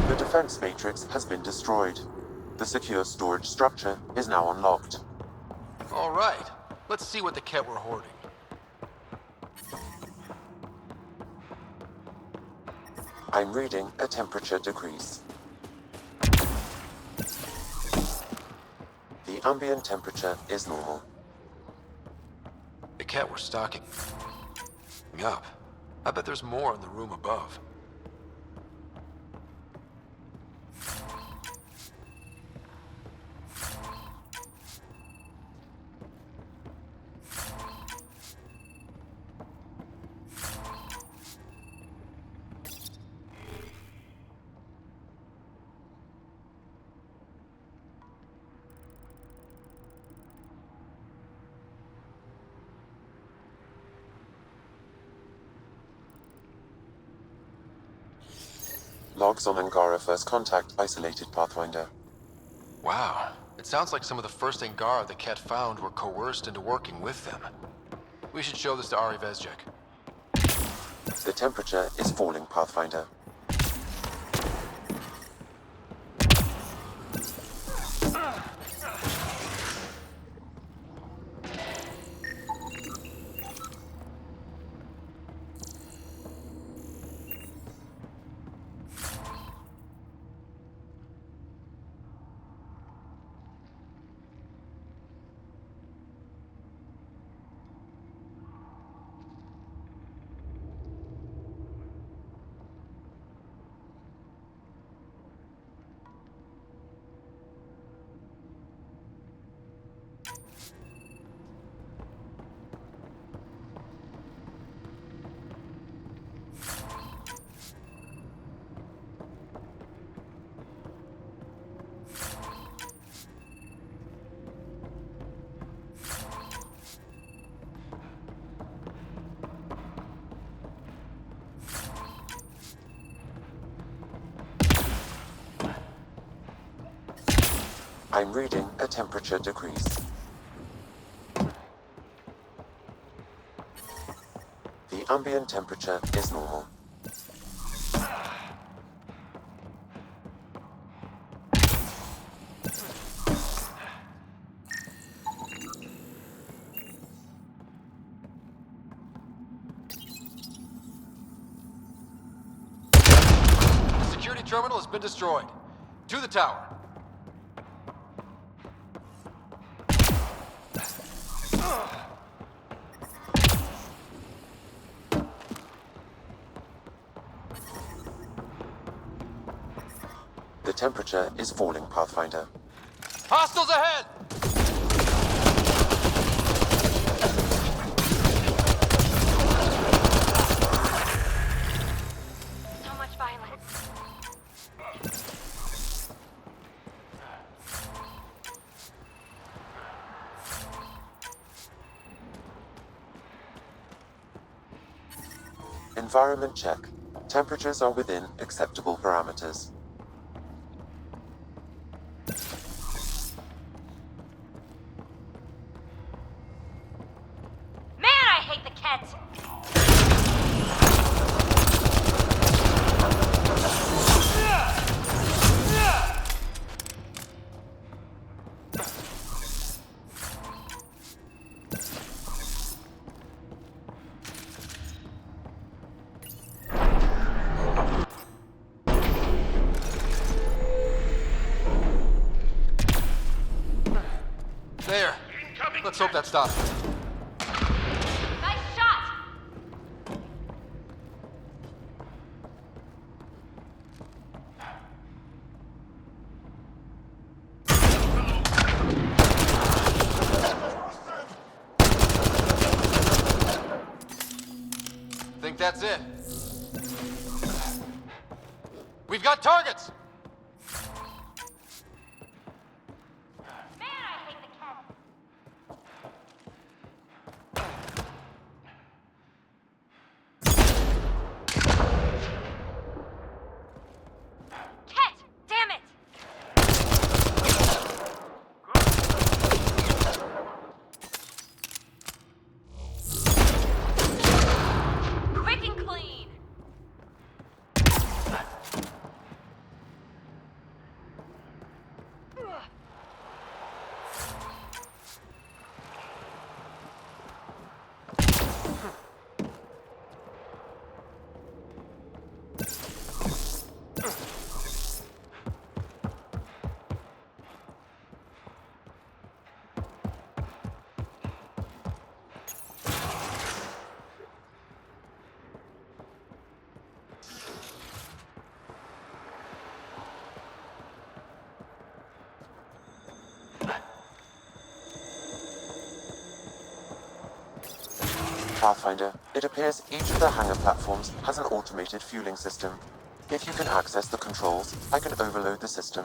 The defense matrix has been destroyed. The secure storage structure is now unlocked. All right. Let's see what the Ket were hoarding. I'm reading a temperature decrease. The ambient temperature is normal. The Ket we're stocking up. I bet there's more in the room above. Logs on Angara First Contact Isolated Pathfinder. Wow. It sounds like some of the first Angara the Ket found were coerced into working with them. We should show this to Ari Vezjek. The temperature is falling, Pathfinder. I'm reading a temperature decrease. The ambient temperature is normal. The security terminal has been destroyed. To the tower. The temperature is falling, Pathfinder. Hostiles ahead! So much violence. Environment check. Temperatures are within acceptable parameters. Man, I hate the Kett! There. Let's hope that stops it. Nice shot! Think that's it. We've got targets! Man, I hate the Kett! Kett! Damn it! Quick and clean! Pathfinder, it appears each of the hangar platforms has an automated fueling system. If you can access the controls, I can overload the system.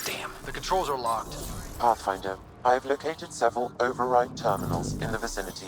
Damn, the controls are locked. Pathfinder, I have located several override terminals in the vicinity.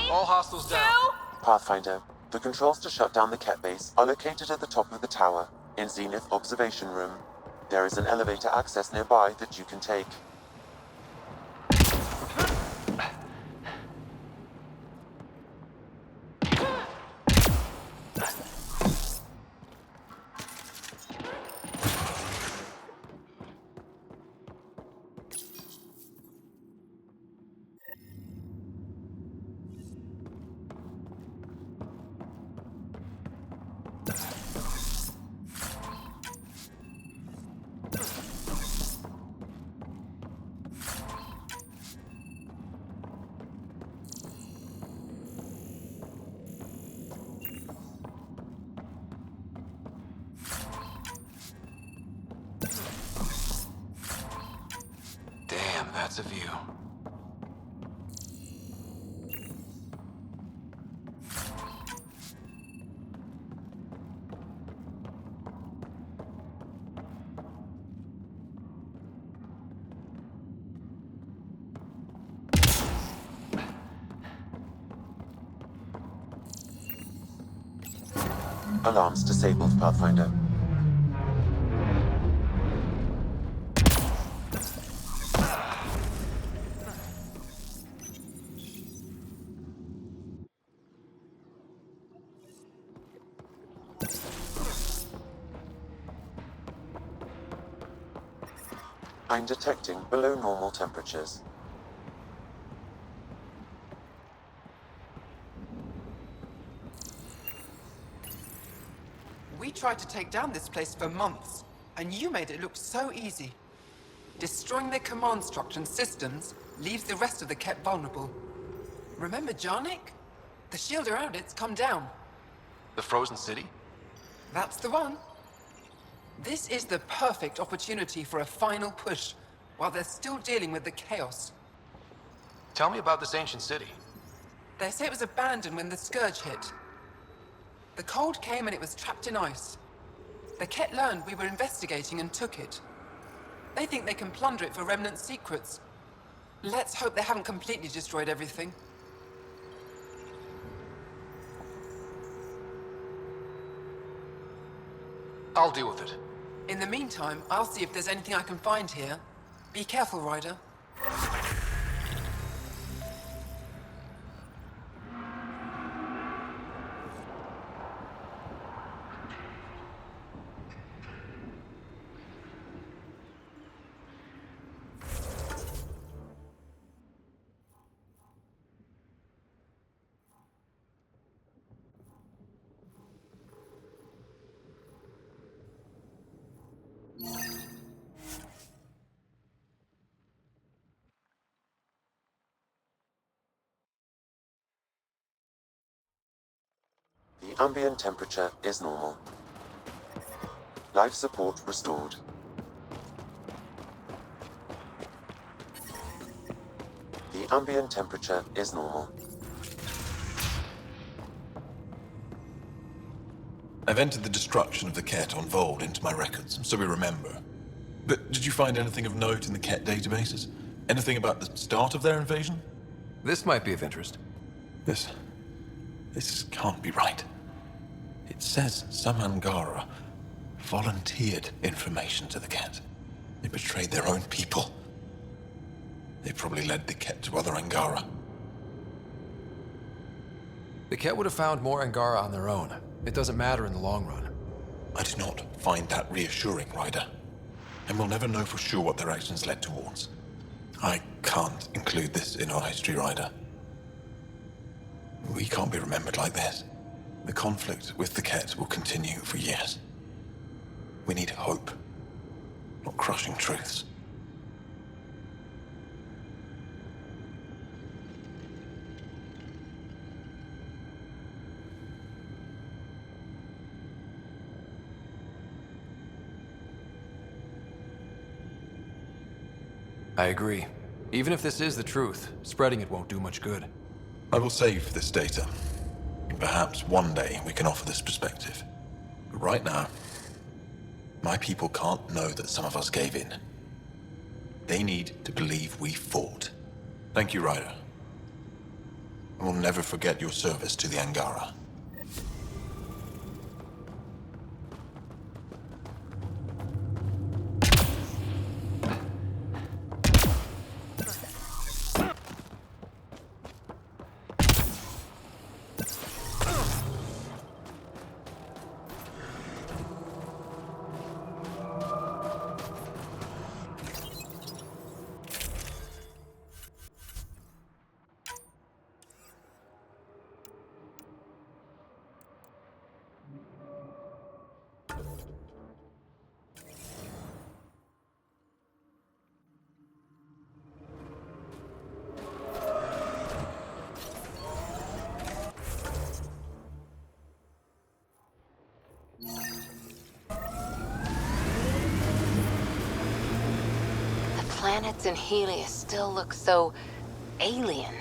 Hostiles down. Pathfinder, the controls to shut down the Ket base are located at the top of the tower, in Zenith Observation Room. There is an elevator access nearby that you can take. Damn, that's a view. Alarms disabled, Pathfinder. I'm detecting below normal temperatures. We tried to take down this place for months, and you made it look so easy. Destroying their command structure and systems leaves the rest of the Ket vulnerable. Remember Jarnik? The shield around it's come down. The frozen city? That's the one. This is the perfect opportunity for a final push, while they're still dealing with the chaos. Tell me about this ancient city. They say it was abandoned when the Scourge hit. The cold came and it was trapped in ice. The Ket learned we were investigating and took it. They think they can plunder it for remnant secrets. Let's hope they haven't completely destroyed everything. I'll deal with it. In the meantime, I'll see if there's anything I can find here. Be careful, Ryder. The ambient temperature is normal. Life support restored. The ambient temperature is normal. I've entered the destruction of the Ket on Vold into my records, so we remember. But did you find anything of note in the Ket databases? Anything about the start of their invasion? This might be of interest. This can't be right. It says some Angara volunteered information to the Ket. They betrayed their own people. They probably led the Ket to other Angara. The Ket would have found more Angara on their own. It doesn't matter in the long run. I do not find that reassuring, Ryder. And we'll never know for sure what their actions led towards. I can't include this in our history, Ryder. We can't be remembered like this. The conflict with the Ket will continue for years. We need hope, not crushing truths. I agree. Even if this is the truth, spreading it won't do much good. I will save this data. Perhaps one day we can offer this perspective. But right now, my people can't know that some of us gave in. They need to believe we fought. Thank you, Ryder. I will never forget your service to the Angara. Planets in Helios still look so alien.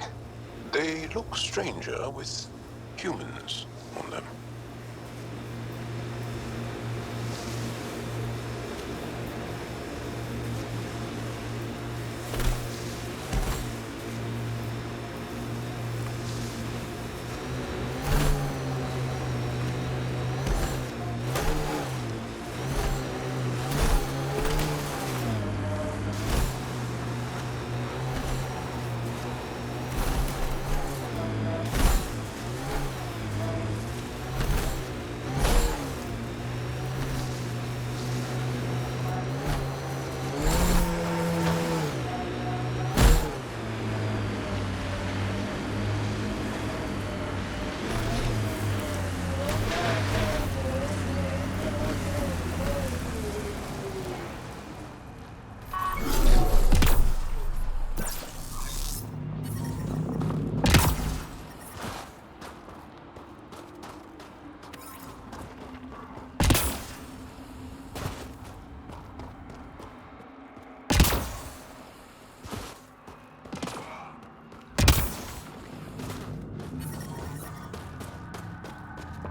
They look stranger with humans on them.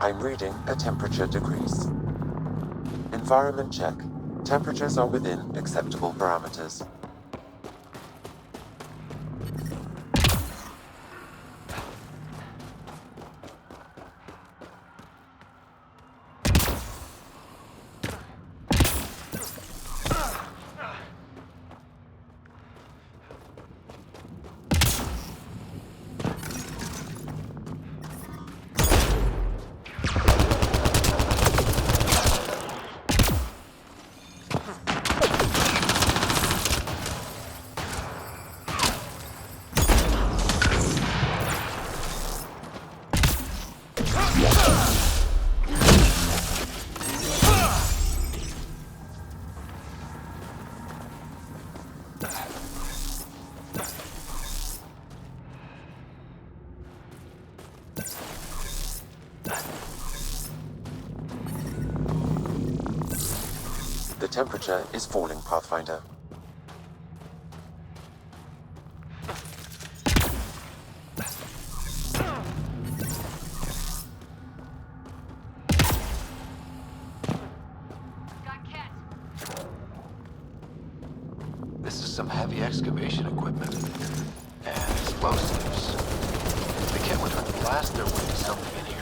I'm reading a temperature decrease. Environment check. Temperatures are within acceptable parameters. The temperature is falling, Pathfinder. This is some heavy excavation equipment. And explosives. The kit would have to blast their way to something in here.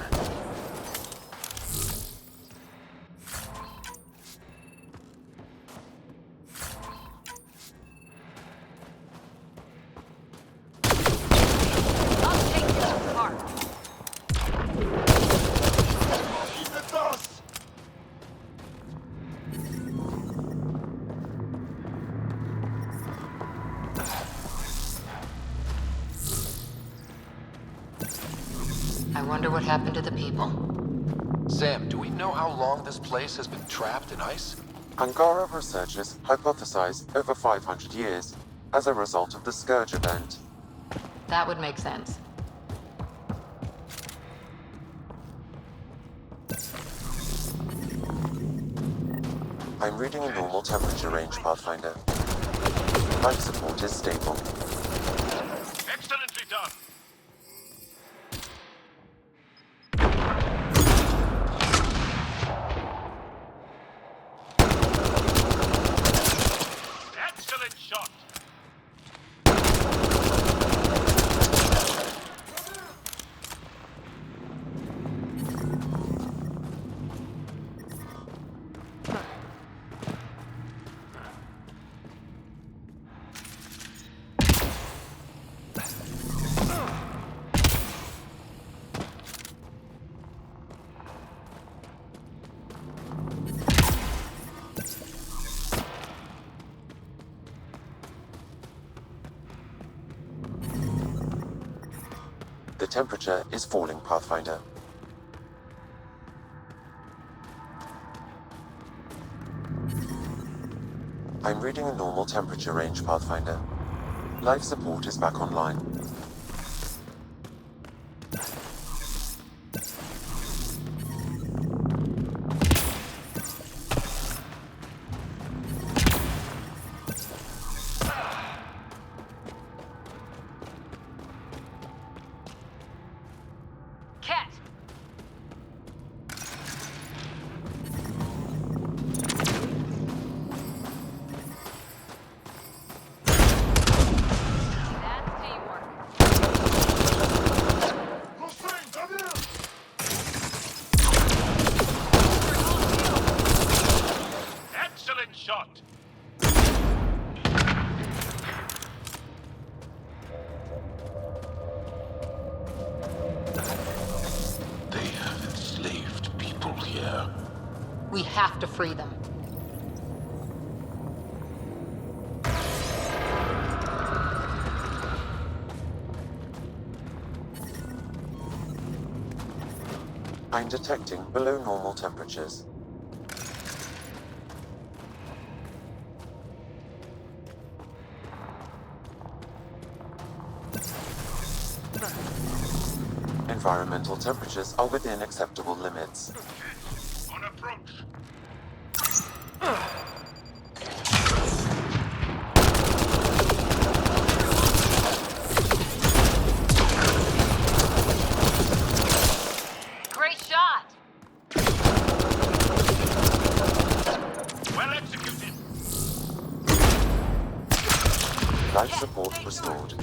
I wonder what happened to the people. Sam, do we know how long this place has been trapped in ice? Angara researchers hypothesize over 500 years as a result of the Scourge event. That would make sense. I'm reading a normal temperature range, Pathfinder. Life support is stable. Excellently done. Excellent shot. The temperature is falling, Pathfinder. I'm reading a normal temperature range, Pathfinder. Life support is back online. Cat! That's teamwork. Excellent shot. They have enslaved people here. We have to free them. I'm detecting below normal temperatures. Environmental temperatures are within acceptable limits. On approach. Great shot! Life support restored.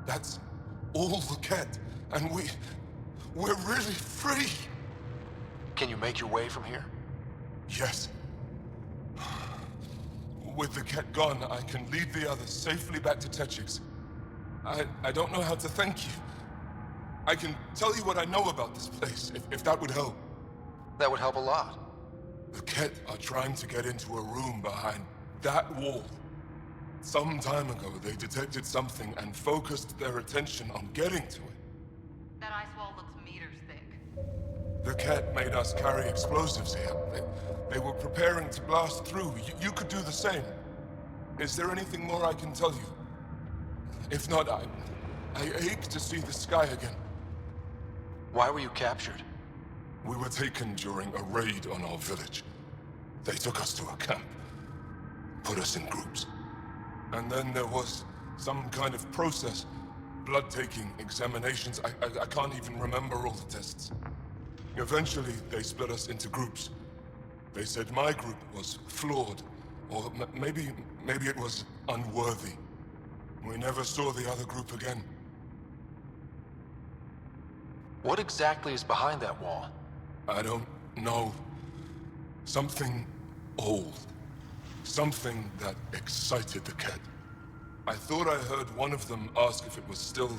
That's all the Ket, and we're really free. Can you make your way from here? Yes. With the Ket gone, I can lead the others safely back to Techix. I don't know how to thank you. I can tell you what I know about this place, if that would help. That would help a lot. The Ket are trying to get into a room behind that wall. Some time ago, they detected something and focused their attention on getting to it. That ice wall looks meters thick. The Ket made us carry explosives here. They were preparing to blast through. You could do the same. Is there anything more I can tell you? If not, I ache to see the sky again. Why were you captured? We were taken during a raid on our village. They took us to a camp, put us in groups. And then there was some kind of process. Blood-taking, examinations, I can't even remember all the tests. Eventually, they split us into groups. They said my group was flawed, or maybe it was unworthy. We never saw the other group again. What exactly is behind that wall? I don't know. Something old. Something that excited the Ket. I thought I heard one of them ask if it was still,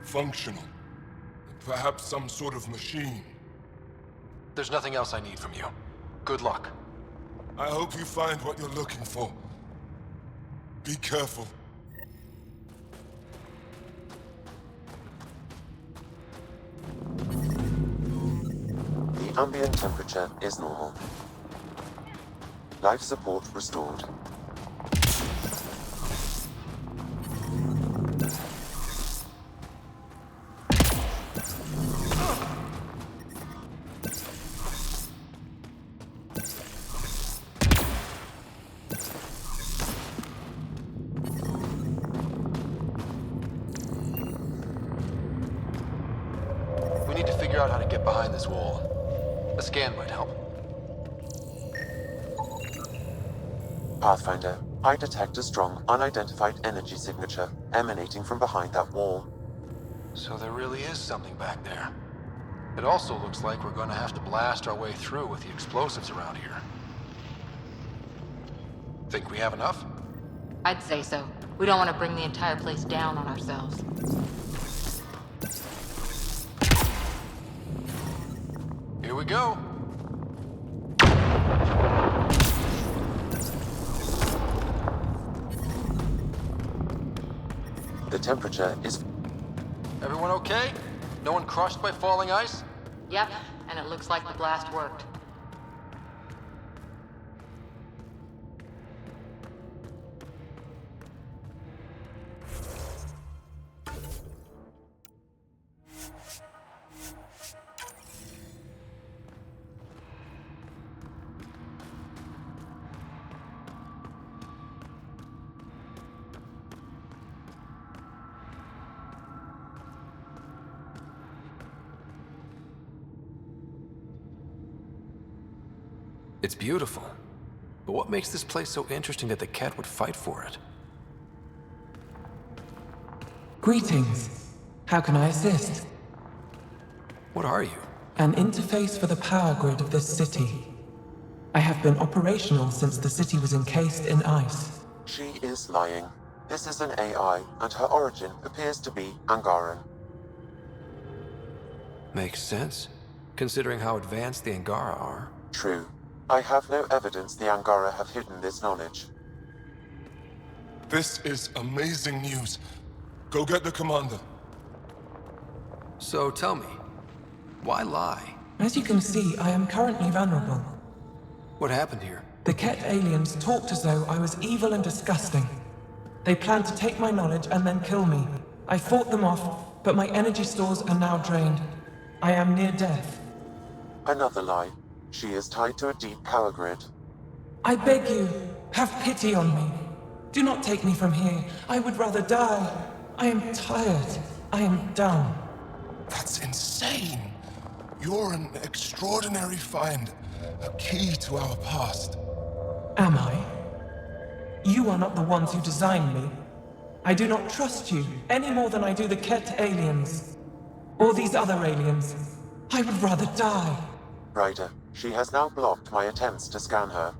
functional. Perhaps some sort of machine. There's nothing else I need from you. Good luck. I hope you find what you're looking for. Be careful. The ambient temperature is normal. Life support restored. We need to figure out how to get behind this wall. A scan might help. Pathfinder, I detect a strong, unidentified energy signature emanating from behind that wall. So there really is something back there. It also looks like we're going to have to blast our way through with the explosives around here. Think we have enough? I'd say so. We don't want to bring the entire place down on ourselves. Here we go. The temperature is... Everyone okay? No one crushed by falling ice? Yep, and it looks like the blast worked. It's beautiful. But what makes this place so interesting that the Ket would fight for it? Greetings. How can I assist? What are you? An interface for the power grid of this city. I have been operational since the city was encased in ice. She is lying. This is an AI, and her origin appears to be Angaran. Makes sense, considering how advanced the Angara are. True. I have no evidence the Angara have hidden this knowledge. This is amazing news. Go get the commander. So tell me, why lie? As you can see, I am currently vulnerable. What happened here? The Ket aliens talked as though I was evil and disgusting. They planned to take my knowledge and then kill me. I fought them off, but my energy stores are now drained. I am near death. Another lie. She is tied to a deep power grid. I beg you, have pity on me. Do not take me from here. I would rather die. I am tired. I am done. That's insane. You're an extraordinary find, a key to our past. Am I? You are not the ones who designed me. I do not trust you any more than I do the Ket aliens. Or these other aliens. I would rather die. Ryder, she has now blocked my attempts to scan her.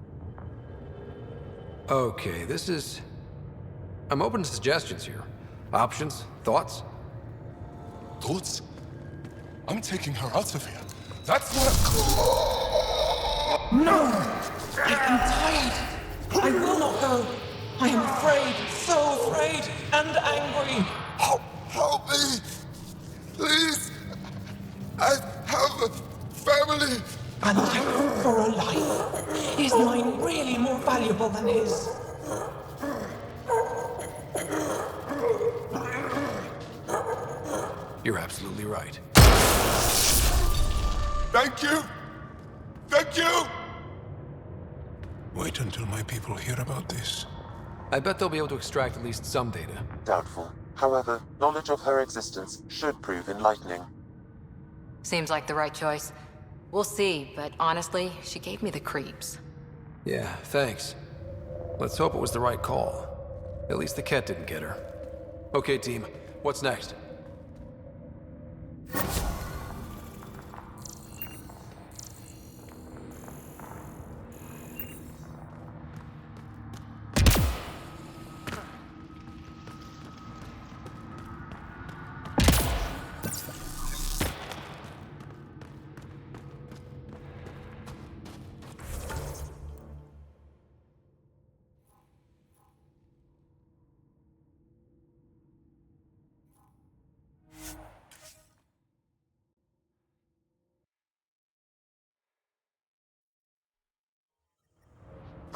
Okay, this is... I'm open to suggestions here. Options? Thoughts? Thoughts? I'm taking her out of here. That's what No! I am tired. I will not go. I am afraid, so afraid, and angry. Help me! Please! I have a family! A life for a life. Is mine really more valuable than his? You're absolutely right. Thank you! Thank you! Wait until my people hear about this. I bet they'll be able to extract at least some data. Doubtful. However, knowledge of her existence should prove enlightening. Seems like the right choice. We'll see, but honestly, she gave me the creeps. Yeah, thanks. Let's hope it was the right call. At least the Ket didn't get her. Okay, team. What's next?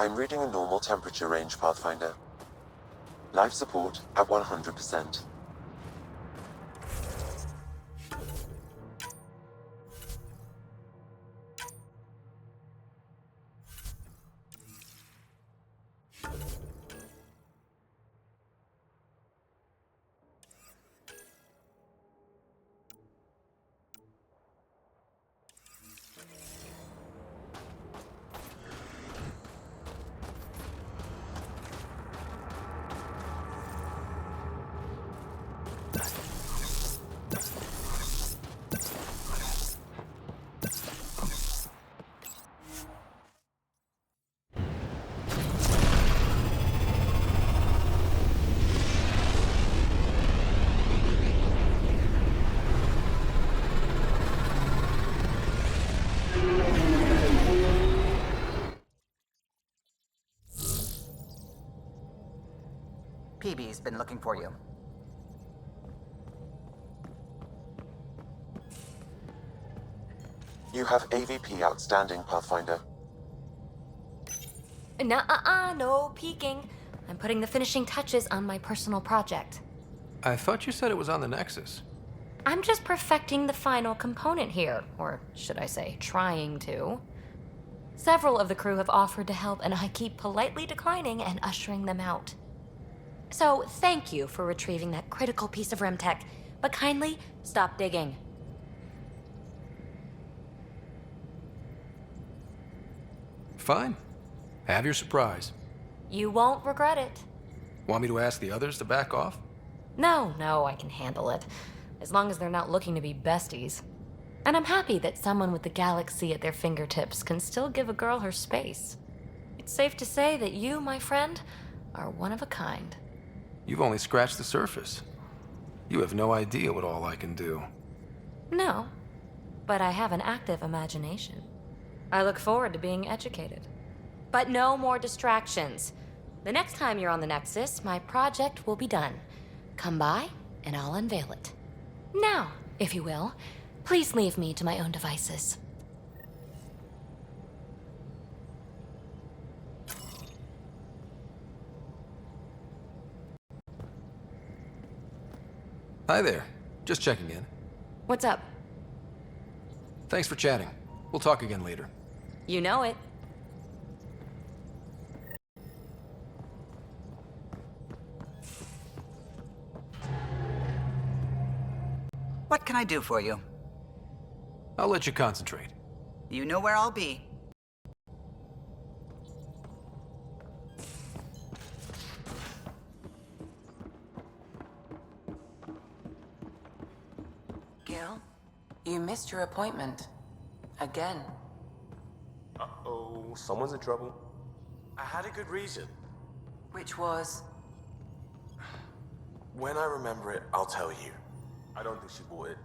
I'm reading a normal temperature range, Pathfinder. Life support at 100%. PB's been looking for you. You have AVP outstanding, Pathfinder. Nuh-uh, no peeking. I'm putting the finishing touches on my personal project. I thought you said it was on the Nexus. I'm just perfecting the final component here, or should I say, trying to. Several of the crew have offered to help, and I keep politely declining and ushering them out. So, thank you for retrieving that critical piece of Remtech, but kindly stop digging. Fine. Have your surprise. You won't regret it. Want me to ask the others to back off? No, I can handle it. As long as they're not looking to be besties. And I'm happy that someone with the galaxy at their fingertips can still give a girl her space. It's safe to say that you, my friend, are one of a kind. You've only scratched the surface. You have no idea what all I can do. No, but I have an active imagination. I look forward to being educated. But no more distractions. The next time you're on the Nexus, my project will be done. Come by, and I'll unveil it. Now, if you will, please leave me to my own devices. Hi there. Just checking in. What's up? Thanks for chatting. We'll talk again later. You know it. What can I do for you? I'll let you concentrate. You know where I'll be. Gil, you missed your appointment. Again. Uh-oh, someone's in trouble. I had a good reason. Which was? When I remember it, I'll tell you. I don't think she would.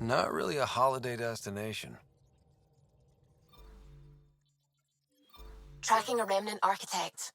Not really a holiday destination. Tracking a remnant architect.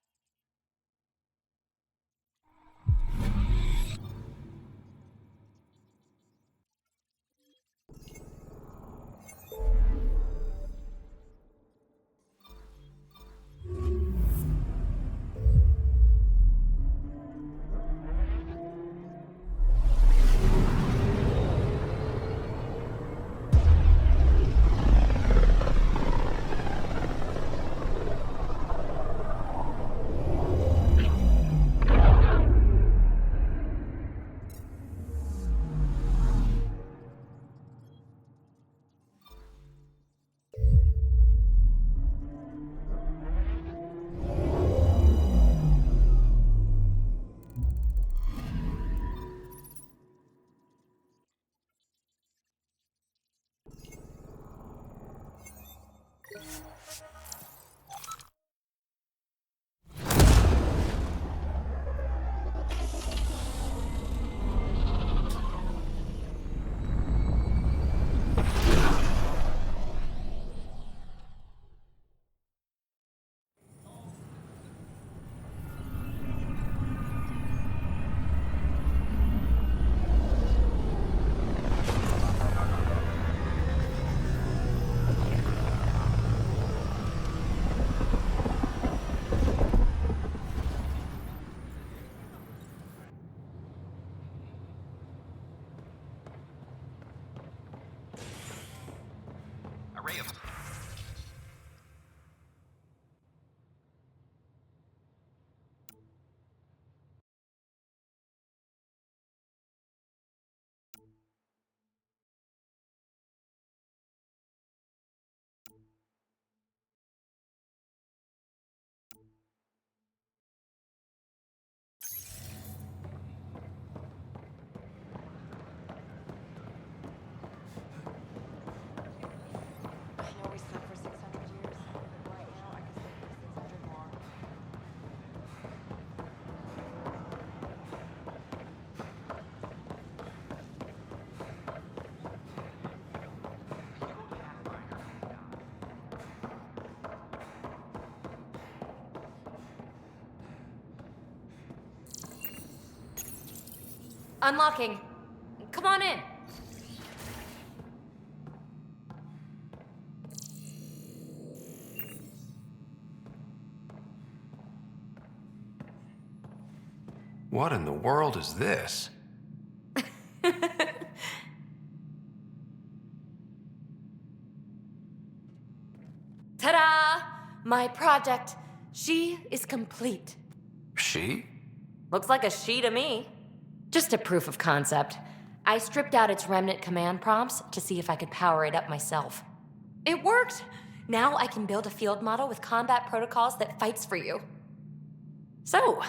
Unlocking. Come on in. What in the world is this? Ta-da! My project. She is complete. She? Looks like a she to me. Just a proof of concept. I stripped out its remnant command prompts to see if I could power it up myself. It worked! Now I can build a field model with combat protocols that fights for you. So,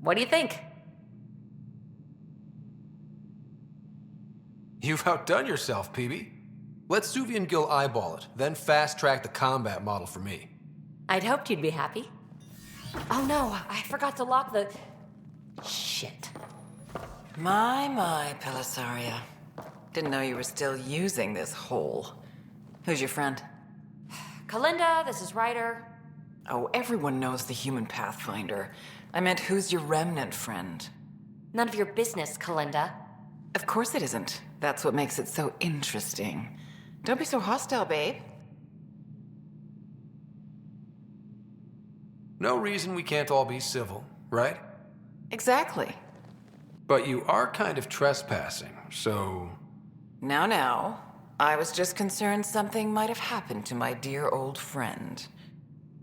what do you think? You've outdone yourself, PB. Let Suvi and Gil eyeball it, then fast-track the combat model for me. I'd hoped you'd be happy. Oh no, I forgot to lock the... Shit. My, Pellisaria. Didn't know you were still using this hole. Who's your friend? Kalinda, this is Ryder. Oh, everyone knows the human Pathfinder. I meant, who's your remnant friend? None of your business, Kalinda. Of course it isn't. That's what makes it so interesting. Don't be so hostile, babe. No reason we can't all be civil, right? Exactly. But you are kind of trespassing, so... Now. I was just concerned something might have happened to my dear old friend.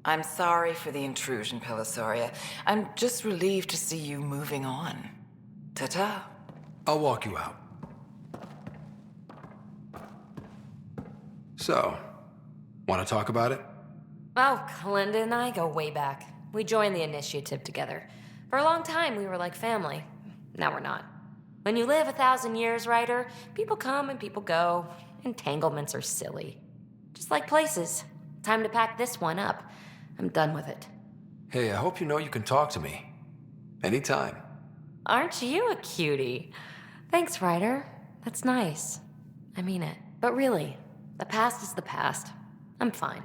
I'm sorry for the intrusion, Pellisaria. I'm just relieved to see you moving on. Ta-ta. I'll walk you out. So, want to talk about it? Oh, Kalinda and I go way back. We joined the initiative together. For a long time, we were like family. Now we're not. When you live 1,000 years, Ryder, people come and people go. Entanglements are silly. Just like places. Time to pack this one up. I'm done with it. Hey, I hope you know you can talk to me. Anytime. Aren't you a cutie? Thanks, Ryder. That's nice. I mean it. But really, the past is the past. I'm fine.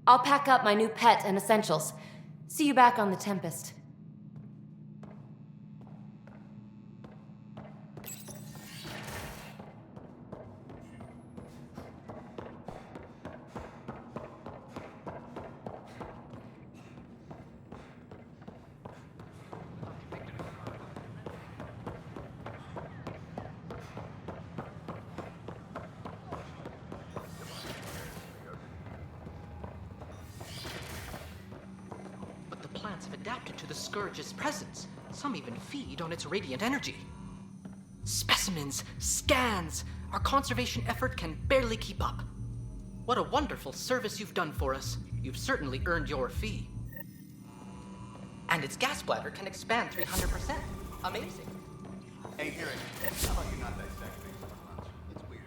I'll pack up my new pet and essentials. See you back on the Tempest. Plants have adapted to the Scourge's presence. Some even feed on its radiant energy. Specimens, scans! Our conservation effort can barely keep up. What a wonderful service you've done for us. You've certainly earned your fee. And its gas bladder can expand 300%. Amazing. Hey, here it is. How about you not dissect things for lunch? It's weird.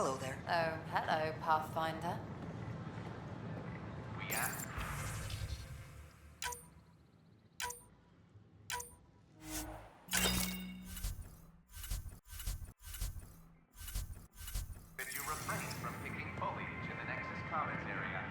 Hello there. Oh, hello, Pathfinder. That you refrain from picking foliage in the Nexus Commons area.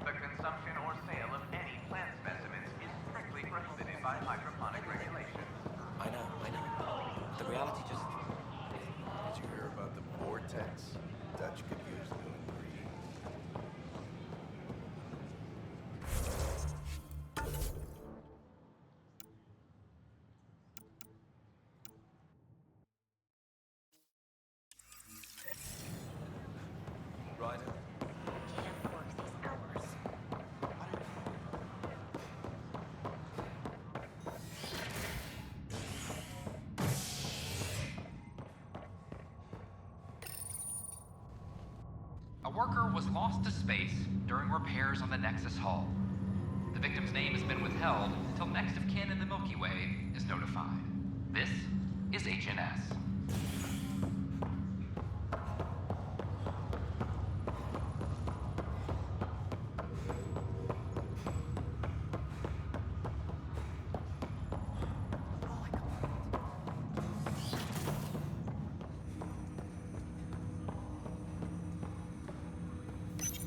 The consumption or sale of any plant specimens is strictly prohibited by hydroponic regulations. I know. The reality just... Did you hear about the vortex? Dutch could use new ingredients. Ryder? A worker was lost to space during repairs on the Nexus Hull. The victim's name has been withheld until next of kin in the Milky Way is notified. This is HNS.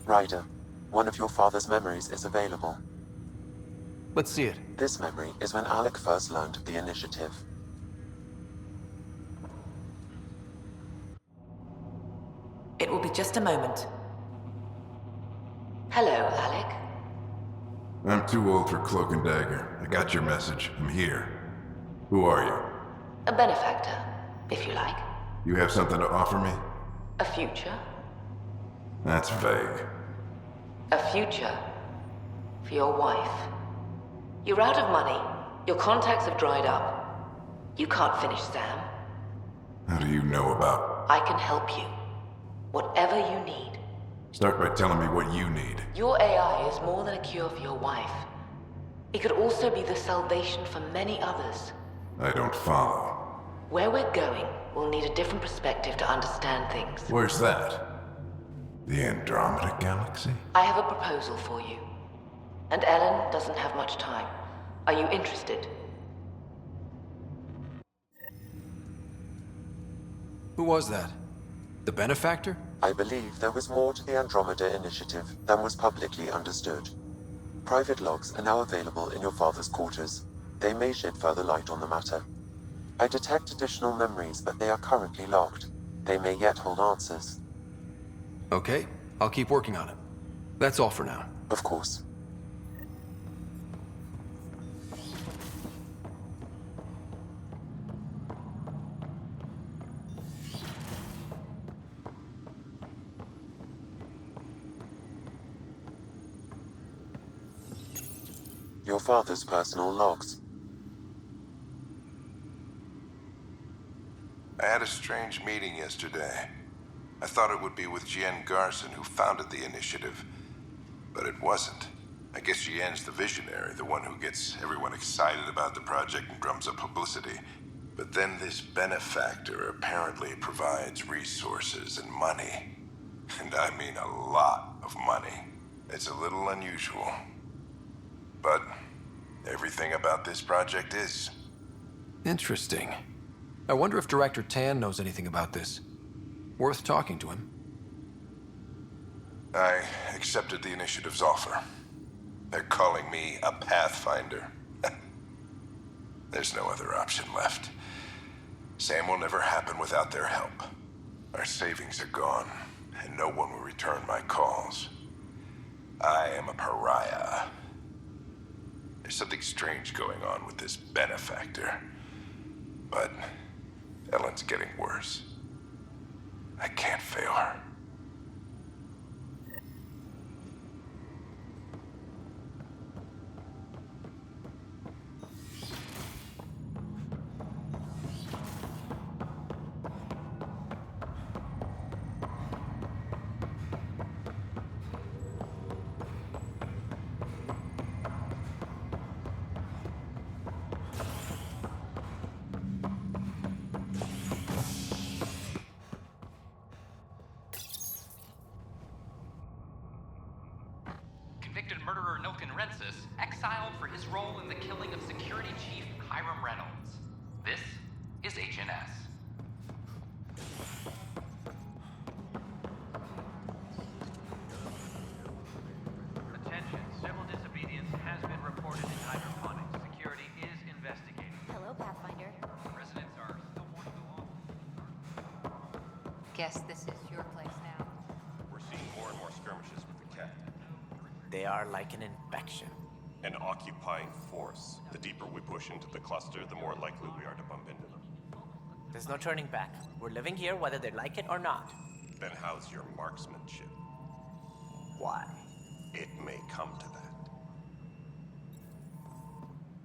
Ryder, one of your father's memories is available. Let's see it. This memory is when Alec first learned of the initiative. It will be just a moment. Hello, Alec. I'm too old for Cloak and Dagger. I got your message. I'm here. Who are you? A benefactor, if you like. You have something to offer me? A future. That's vague. A future. For your wife. You're out of money. Your contacts have dried up. You can't finish Sam. How do you know about? I can help you. Whatever you need. Start by telling me what you need. Your AI is more than a cure for your wife. It could also be the salvation for many others. I don't follow. Where we're going, we'll need a different perspective to understand things. Where's that? The Andromeda Galaxy? I have a proposal for you. And Ellen doesn't have much time. Are you interested? Who was that? The benefactor? I believe there was more to the Andromeda initiative than was publicly understood. Private logs are now available in your father's quarters. They may shed further light on the matter. I detect additional memories, but they are currently locked. They may yet hold answers. Okay, I'll keep working on it. That's all for now. Of course. Your father's personal logs. I had a strange meeting yesterday. I thought it would be with Jien Garson, who founded the initiative, but it wasn't. I guess Jien's the visionary, the one who gets everyone excited about the project and drums up publicity. But then this benefactor apparently provides resources and money. And I mean a lot of money. It's a little unusual. But everything about this project is. Interesting. I wonder if Director Tan knows anything about this. Worth talking to him. I accepted the initiative's offer. They're calling me a Pathfinder. There's no other option left. Sam will never happen without their help. Our savings are gone, and no one will return my calls. I am a pariah. There's something strange going on with this benefactor. But Ellen's getting worse. I can't fail her. Convicted murderer Nilken Rensis exiled for his role in the killing of Security Chief Hiram Reynolds. This is HNS. Attention, civil disobedience has been reported in hydroponics. Security is investigating. Hello, Pathfinder. Residents are still more to go on. Guess this is your place now. We're seeing more and more skirmishes with the Cat. They are like an infection. An occupying force. The deeper we push into the cluster, the more likely we are to bump into them. There's no turning back. We're living here whether they like it or not. Then how's your marksmanship? Why? It may come to that.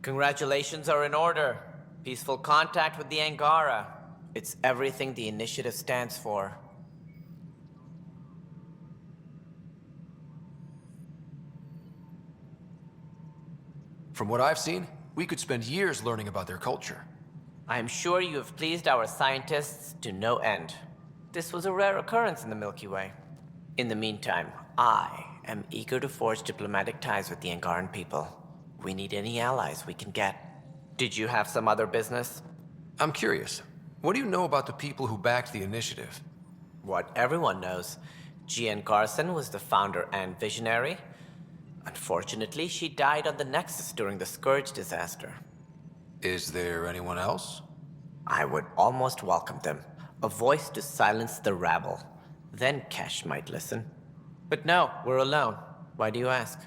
Congratulations are in order. Peaceful contact with the Angara. It's everything the initiative stands for. From what I've seen, we could spend years learning about their culture. I am sure you have pleased our scientists to no end. This was a rare occurrence in the Milky Way. In the meantime, I am eager to forge diplomatic ties with the Angaran people. We need any allies we can get. Did you have some other business? I'm curious. What do you know about the people who backed the initiative? What everyone knows. Jien Garson was the founder and visionary. Unfortunately, she died on the Nexus during the Scourge disaster. Is there anyone else? I would almost welcome them. A voice to silence the rabble. Then Kesh might listen. But no, we're alone. Why do you ask?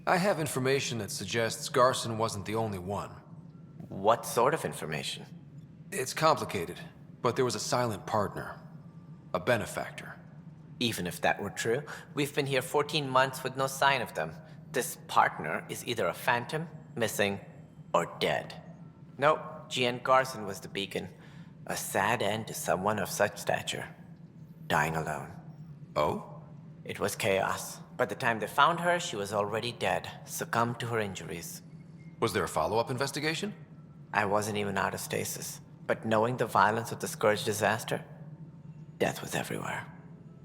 I have information that suggests Garson wasn't the only one. What sort of information? It's complicated, but there was a silent partner. A benefactor. Even if that were true, we've been here 14 months with no sign of them. This partner is either a phantom, missing, or dead. Nope, Jien Garson was the beacon. A sad end to someone of such stature. Dying alone. Oh? It was chaos. By the time they found her, she was already dead, succumbed to her injuries. Was there a follow-up investigation? I wasn't even out of stasis. But knowing the violence of the Scourge disaster, death was everywhere.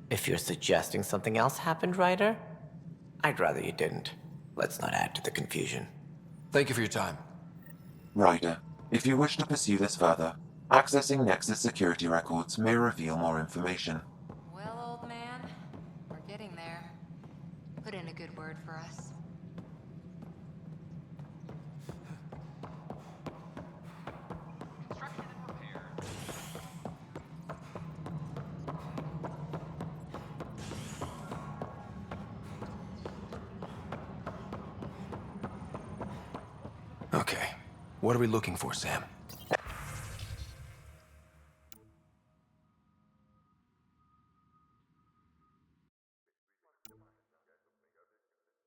If you're suggesting something else happened, Ryder, I'd rather you didn't. Let's not add to the confusion. Thank you for your time. Ryder, if you wish to pursue this further, accessing Nexus security records may reveal more information. Well, old man, we're getting there. Put in a good word for us. Okay. What are we looking for, Sam?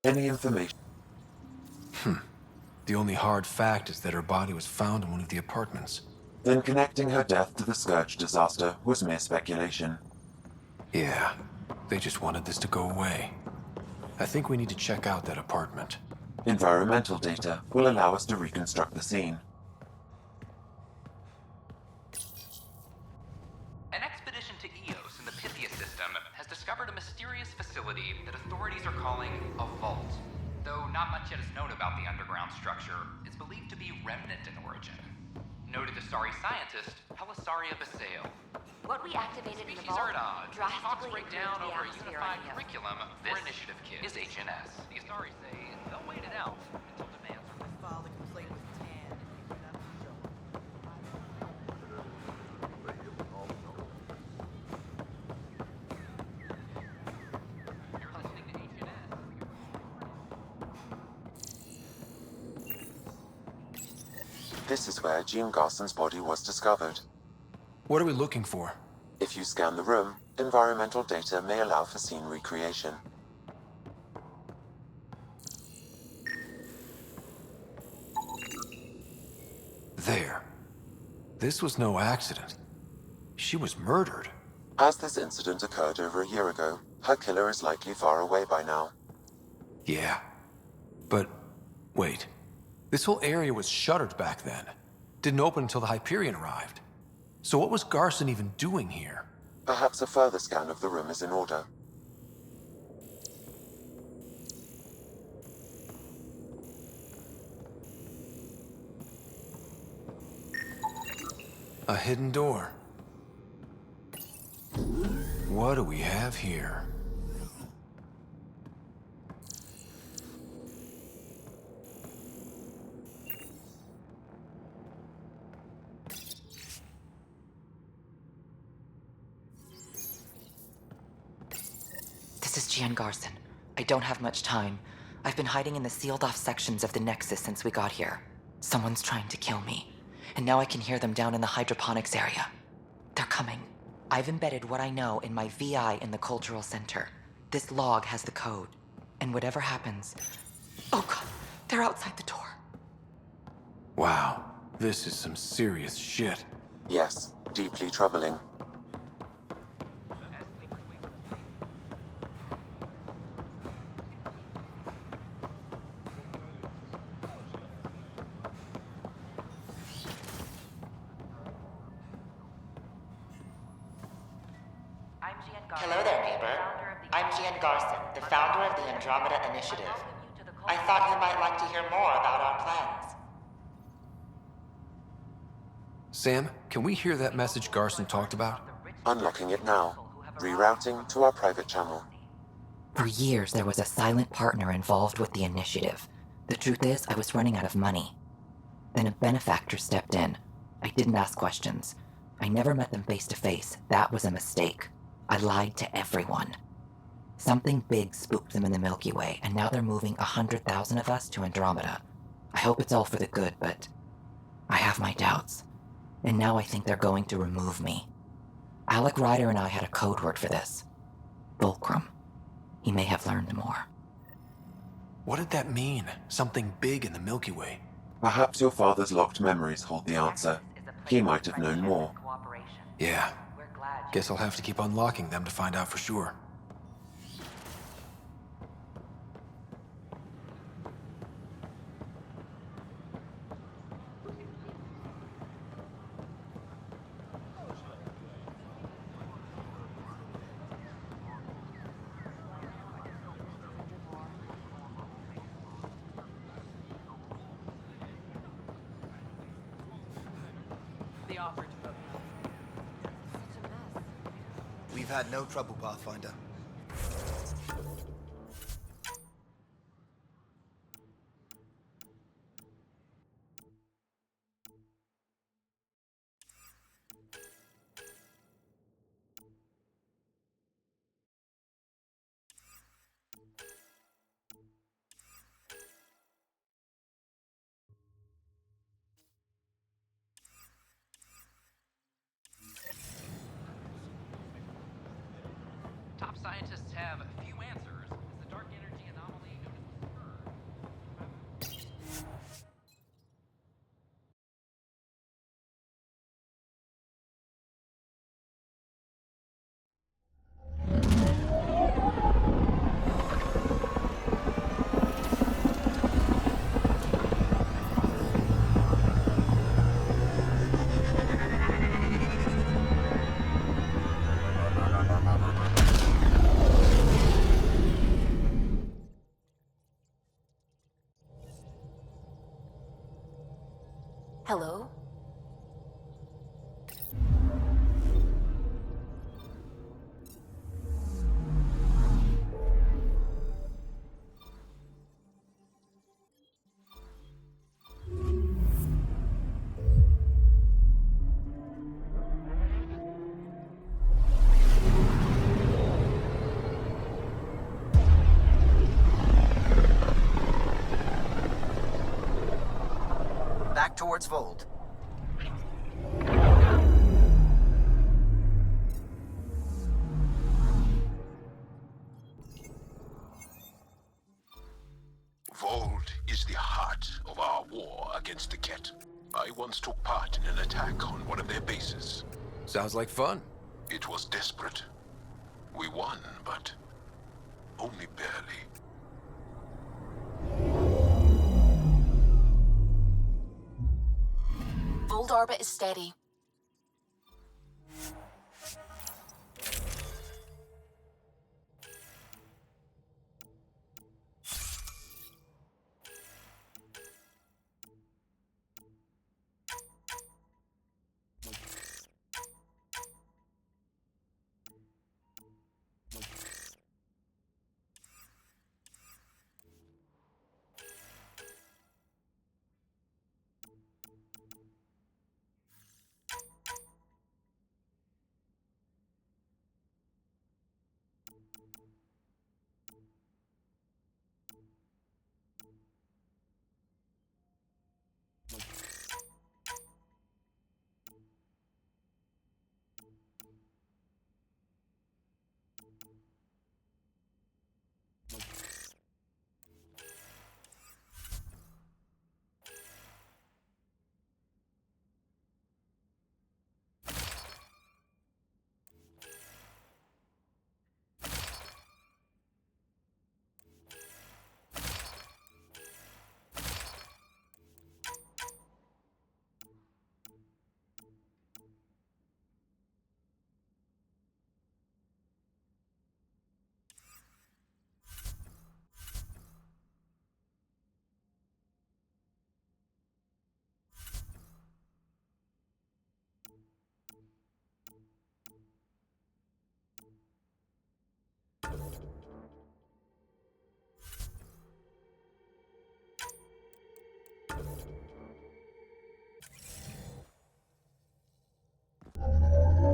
Any information? The only hard fact is that her body was found in one of the apartments. Then connecting her death to the Scourge disaster was mere speculation. Yeah, they just wanted this to go away. I think we need to check out that apartment. Environmental data will allow us to reconstruct the scene. An expedition to Eos in the Pythia system has discovered a mysterious facility that authorities are calling a vault. Though not much yet is known about the underground structure, it's believed to be remnant in origin. Noted Asari scientist Helisaria Basale. What we activated in the Species are vault at odds. Talks drastically break improved down the over a atmosphere unified on Eos. curriculum for Initiative Kids. Is HNS. The Asari say they'll wait it out until demands are met. Filed a complaint with Tan. You're listening to HNS. This is where Jean Garson's body was discovered. What are we looking for? If you scan the room, environmental data may allow for scene recreation. There. This was no accident. She was murdered. As this incident occurred over a year ago, her killer is likely far away by now. Yeah. But, wait. This whole area was shuttered back then. Didn't open until the Hyperion arrived. So what was Garson even doing here? Perhaps a further scan of the room is in order. A hidden door. What do we have here? This is Gian Garson. I don't have much time. I've been hiding in the sealed-off sections of the Nexus since we got here. Someone's trying to kill me, and now I can hear them down in the hydroponics area. They're coming. I've embedded what I know in my VI in the Cultural Center. This log has the code, and whatever happens... Oh god, they're outside the door. Wow, this is some serious shit. Yes, deeply troubling. Hello there, neighbor. I'm Gian Garson, the founder of the Andromeda Initiative. I thought you might like to hear more about our plans. Sam, can we hear that message Garson talked about? Unlocking it now. Rerouting to our private channel. For years, there was a silent partner involved with the initiative. The truth is, I was running out of money. Then a benefactor stepped in. I didn't ask questions. I never met them face to face. That was a mistake. I lied to everyone. Something big spooked them in the Milky Way, and now they're moving 100,000 of us to Andromeda. I hope it's all for the good, but I have my doubts. And now I think they're going to remove me. Alec Ryder and I had a code word for this. Fulcrum. He may have learned more. What did that mean? Something big in the Milky Way? Perhaps your father's locked memories hold the answer. He might have known more. Yeah. Guess I'll have to keep unlocking them to find out for sure. We've had no trouble, Pathfinder. towards Vold. Vold is the heart of our war against the Ket. I once took part in an attack on one of their bases. Sounds like fun. It was desperate. We won, but only barely. Vold orbit is steady.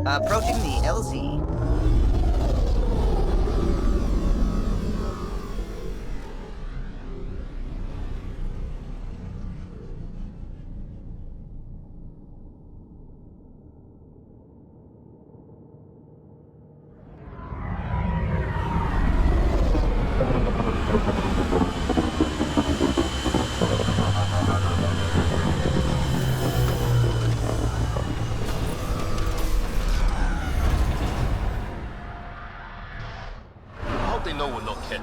Approaching the LZ. They know we're not Ket.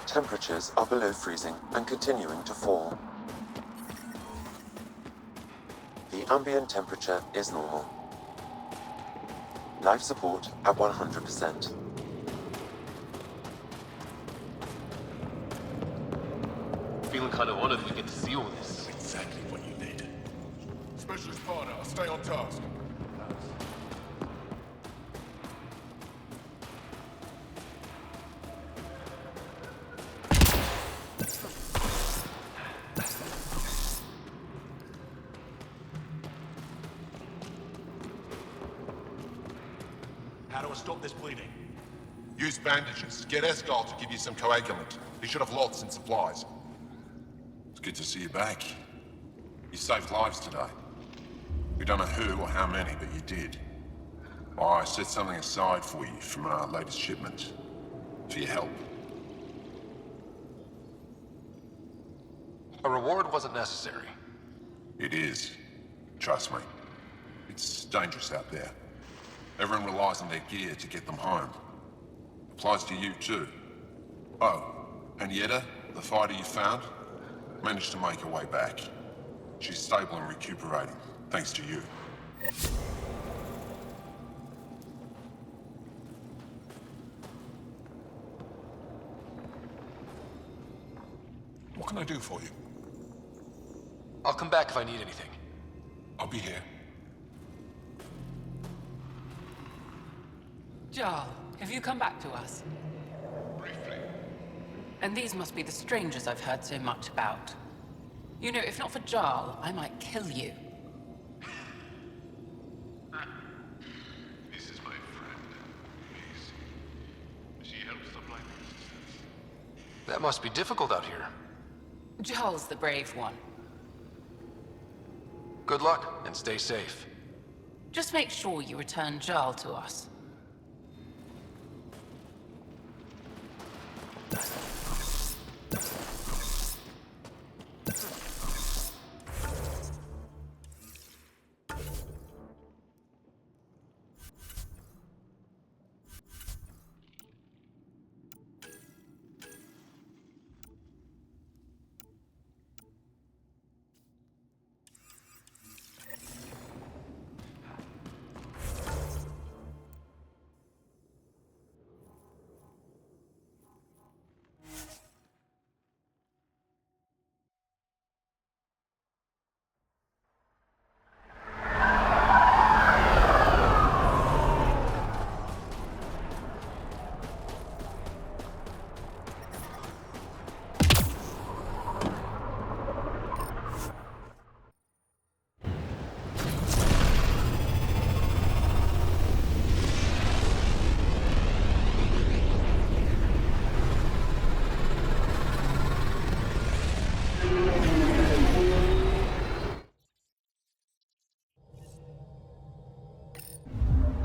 Temperatures are below freezing and continuing to fall. The ambient temperature is normal. Life support at 100%. Feeling kind of honored we get to see all this. Exactly what you need. Specialist partner, stay on task. How do I stop this bleeding? Use bandages. Get Esgal to give you some coagulant. He should have lots in supplies. It's good to see you back. You saved lives today. We don't know who or how many, but you did. I set something aside for you from our latest shipment. For your help. A reward wasn't necessary. It is. Trust me. It's dangerous out there. Everyone relies on their gear to get them home. Applies to you too. Oh, and Yetta, the fighter you found, managed to make her way back. She's stable and recuperating, thanks to you. What can I do for you? I'll come back if I need anything. I'll be here. Jarl, have you come back to us? Briefly. And these must be the strangers I've heard so much about. You know, if not for Jarl, I might kill you. This is my friend, Maisie. She helps the blind resistance. That must be difficult out here. Jarl's the brave one. Good luck, and stay safe. Just make sure you return Jarl to us.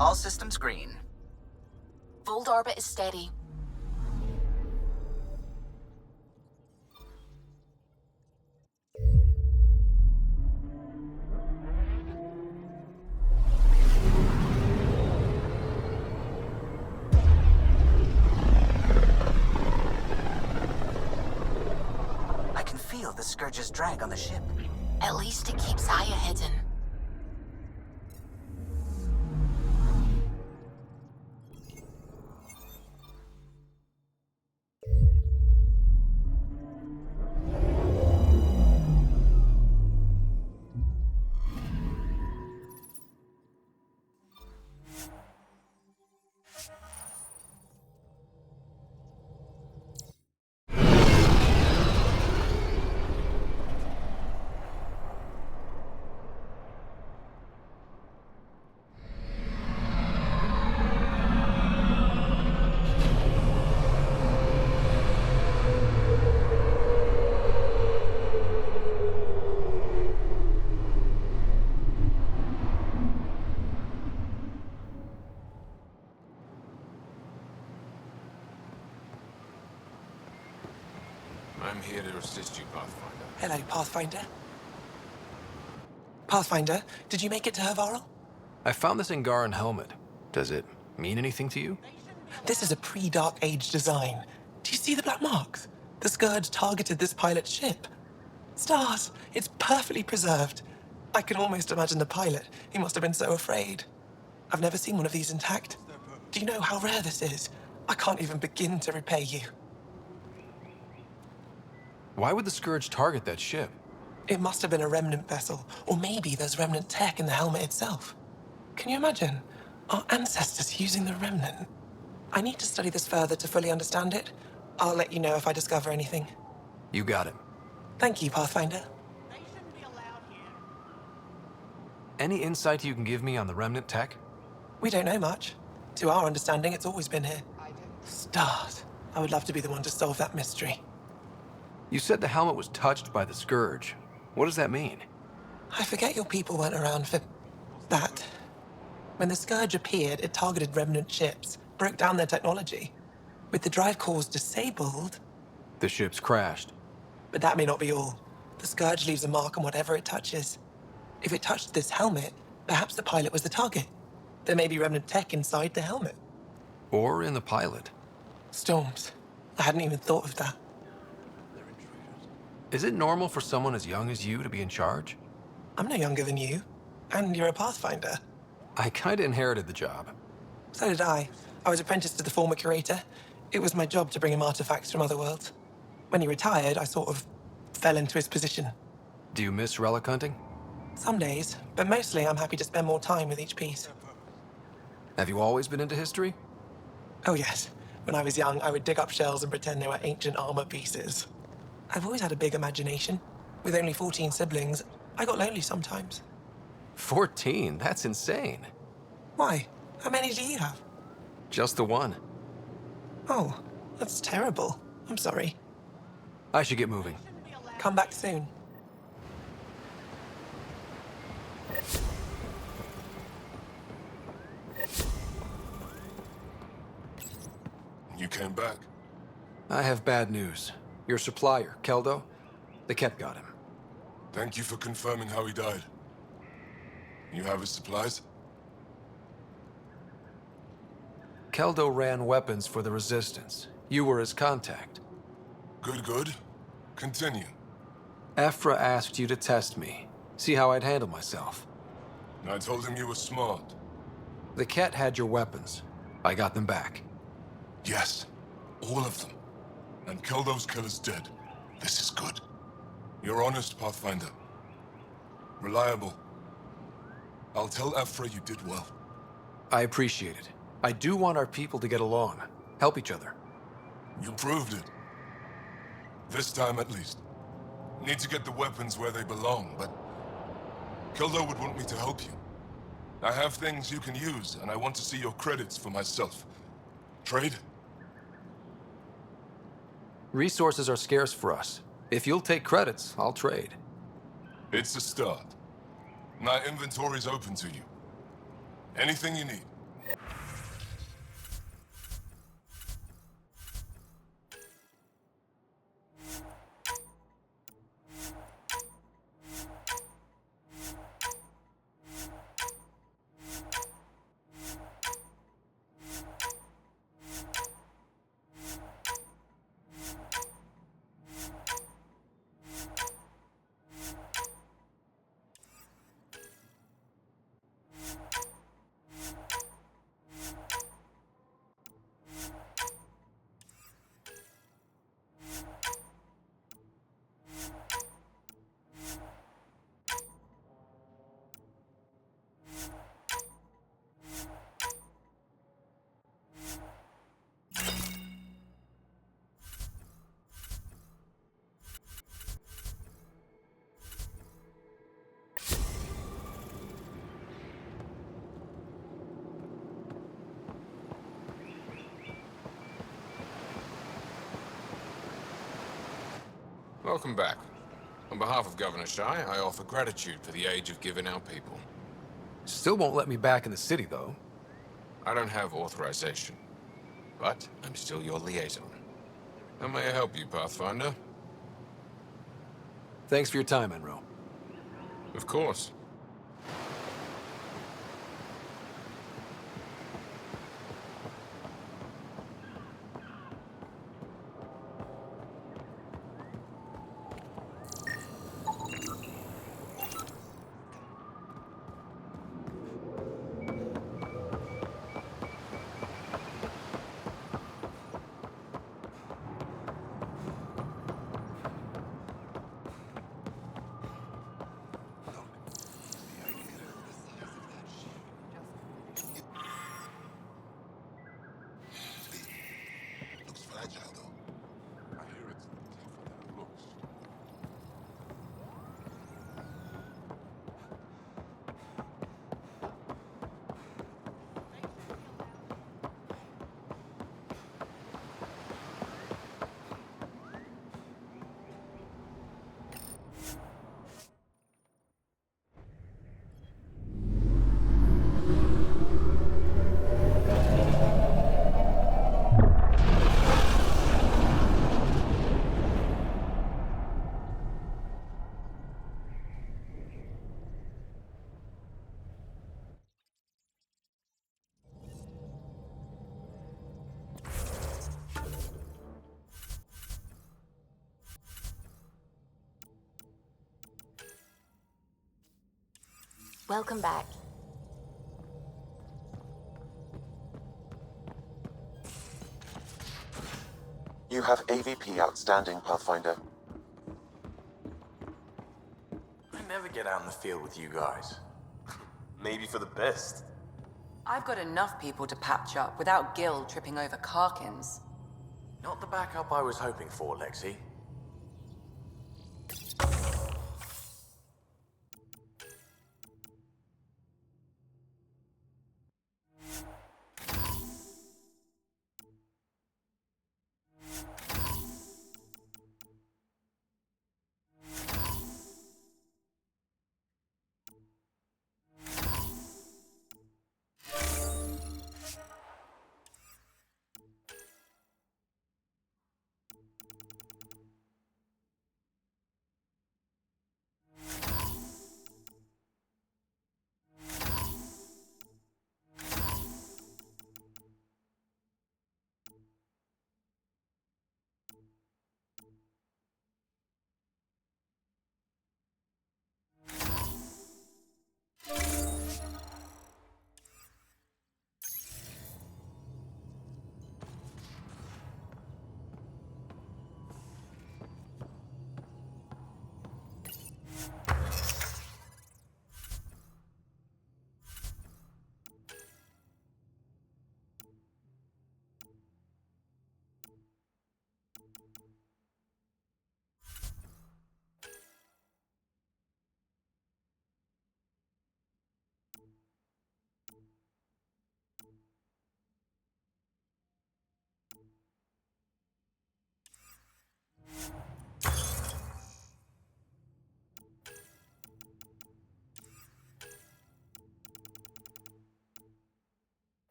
All systems green. Fold orbit is steady. I can feel the Scourge's drag on the ship. At least it keeps Aya hidden. I'm here to assist you, Pathfinder. Hello, Pathfinder. Pathfinder, did you make it to Hervarl? I found this Angaran helmet. Does it mean anything to you? This is a pre-Dark Age design. Do you see the black marks? The Scourge targeted this pilot's ship. Stars, it's perfectly preserved. I can almost imagine the pilot. He must have been so afraid. I've never seen one of these intact. Do you know how rare this is? I can't even begin to repay you. Why would the Scourge target that ship? It must have been a remnant vessel, or maybe there's remnant tech in the helmet itself. Can you imagine? Our ancestors using the remnant. I need to study this further to fully understand it. I'll let you know if I discover anything. You got it. Thank you, Pathfinder. Any insight you can give me on the remnant tech? We don't know much. To our understanding, it's always been here. Stars. I would love to be the one to solve that mystery. You said the helmet was touched by the Scourge. What does that mean? I forget your people weren't around for that. When the Scourge appeared, it targeted remnant ships, broke down their technology. With the drive cores disabled... The ships crashed. But that may not be all. The Scourge leaves a mark on whatever it touches. If it touched this helmet, perhaps the pilot was the target. There may be remnant tech inside the helmet. Or in the pilot. Storms. I hadn't even thought of that. Is it normal for someone as young as you to be in charge? I'm no younger than you. And you're a Pathfinder. I kinda inherited the job. So did I. I was apprenticed to the former curator. It was my job to bring him artifacts from other worlds. When he retired, I sort of fell into his position. Do you miss relic hunting? Some days, but mostly I'm happy to spend more time with each piece. Have you always been into history? Oh yes. When I was young, I would dig up shells and pretend they were ancient armor pieces. I've always had a big imagination. With only 14 siblings, I got lonely sometimes. 14? That's insane. Why? How many do you have? Just the one. Oh, that's terrible. I'm sorry. I should get moving. Come back soon. You came back? I have bad news. Your supplier, Keldo, the Ket got him. Thank you for confirming how he died. You have his supplies? Keldo ran weapons for the Resistance. You were his contact. Good, good. Continue. Ephra asked you to test me, see how I'd handle myself. I told him you were smart. The Ket had your weapons. I got them back. Yes, all of them. And Keldo's killer's dead. This is good. You're honest, Pathfinder. Reliable. I'll tell Ephra you did well. I appreciate it. I do want our people to get along, help each other. You proved it. This time at least. Need to get the weapons where they belong, but Keldo would want me to help you. I have things you can use, and I want to see your credits for myself. Trade? Resources are scarce for us. If you'll take credits, I'll trade. It's a start. My inventory's open to you. Anything you need. Welcome back. On behalf of Governor Shai, I offer gratitude for the aid you've given our people. Still won't let me back in the city, though. I don't have authorization, but I'm still your liaison. How may I help you, Pathfinder? Thanks for your time, Enro. Of course. Welcome back. You have AVP outstanding, Pathfinder. I never get out in the field with you guys. Maybe for the best. I've got enough people to patch up without Gil tripping over Karkins. Not the backup I was hoping for, Lexi.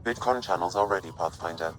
Bitcon channels are ready, Pathfinder.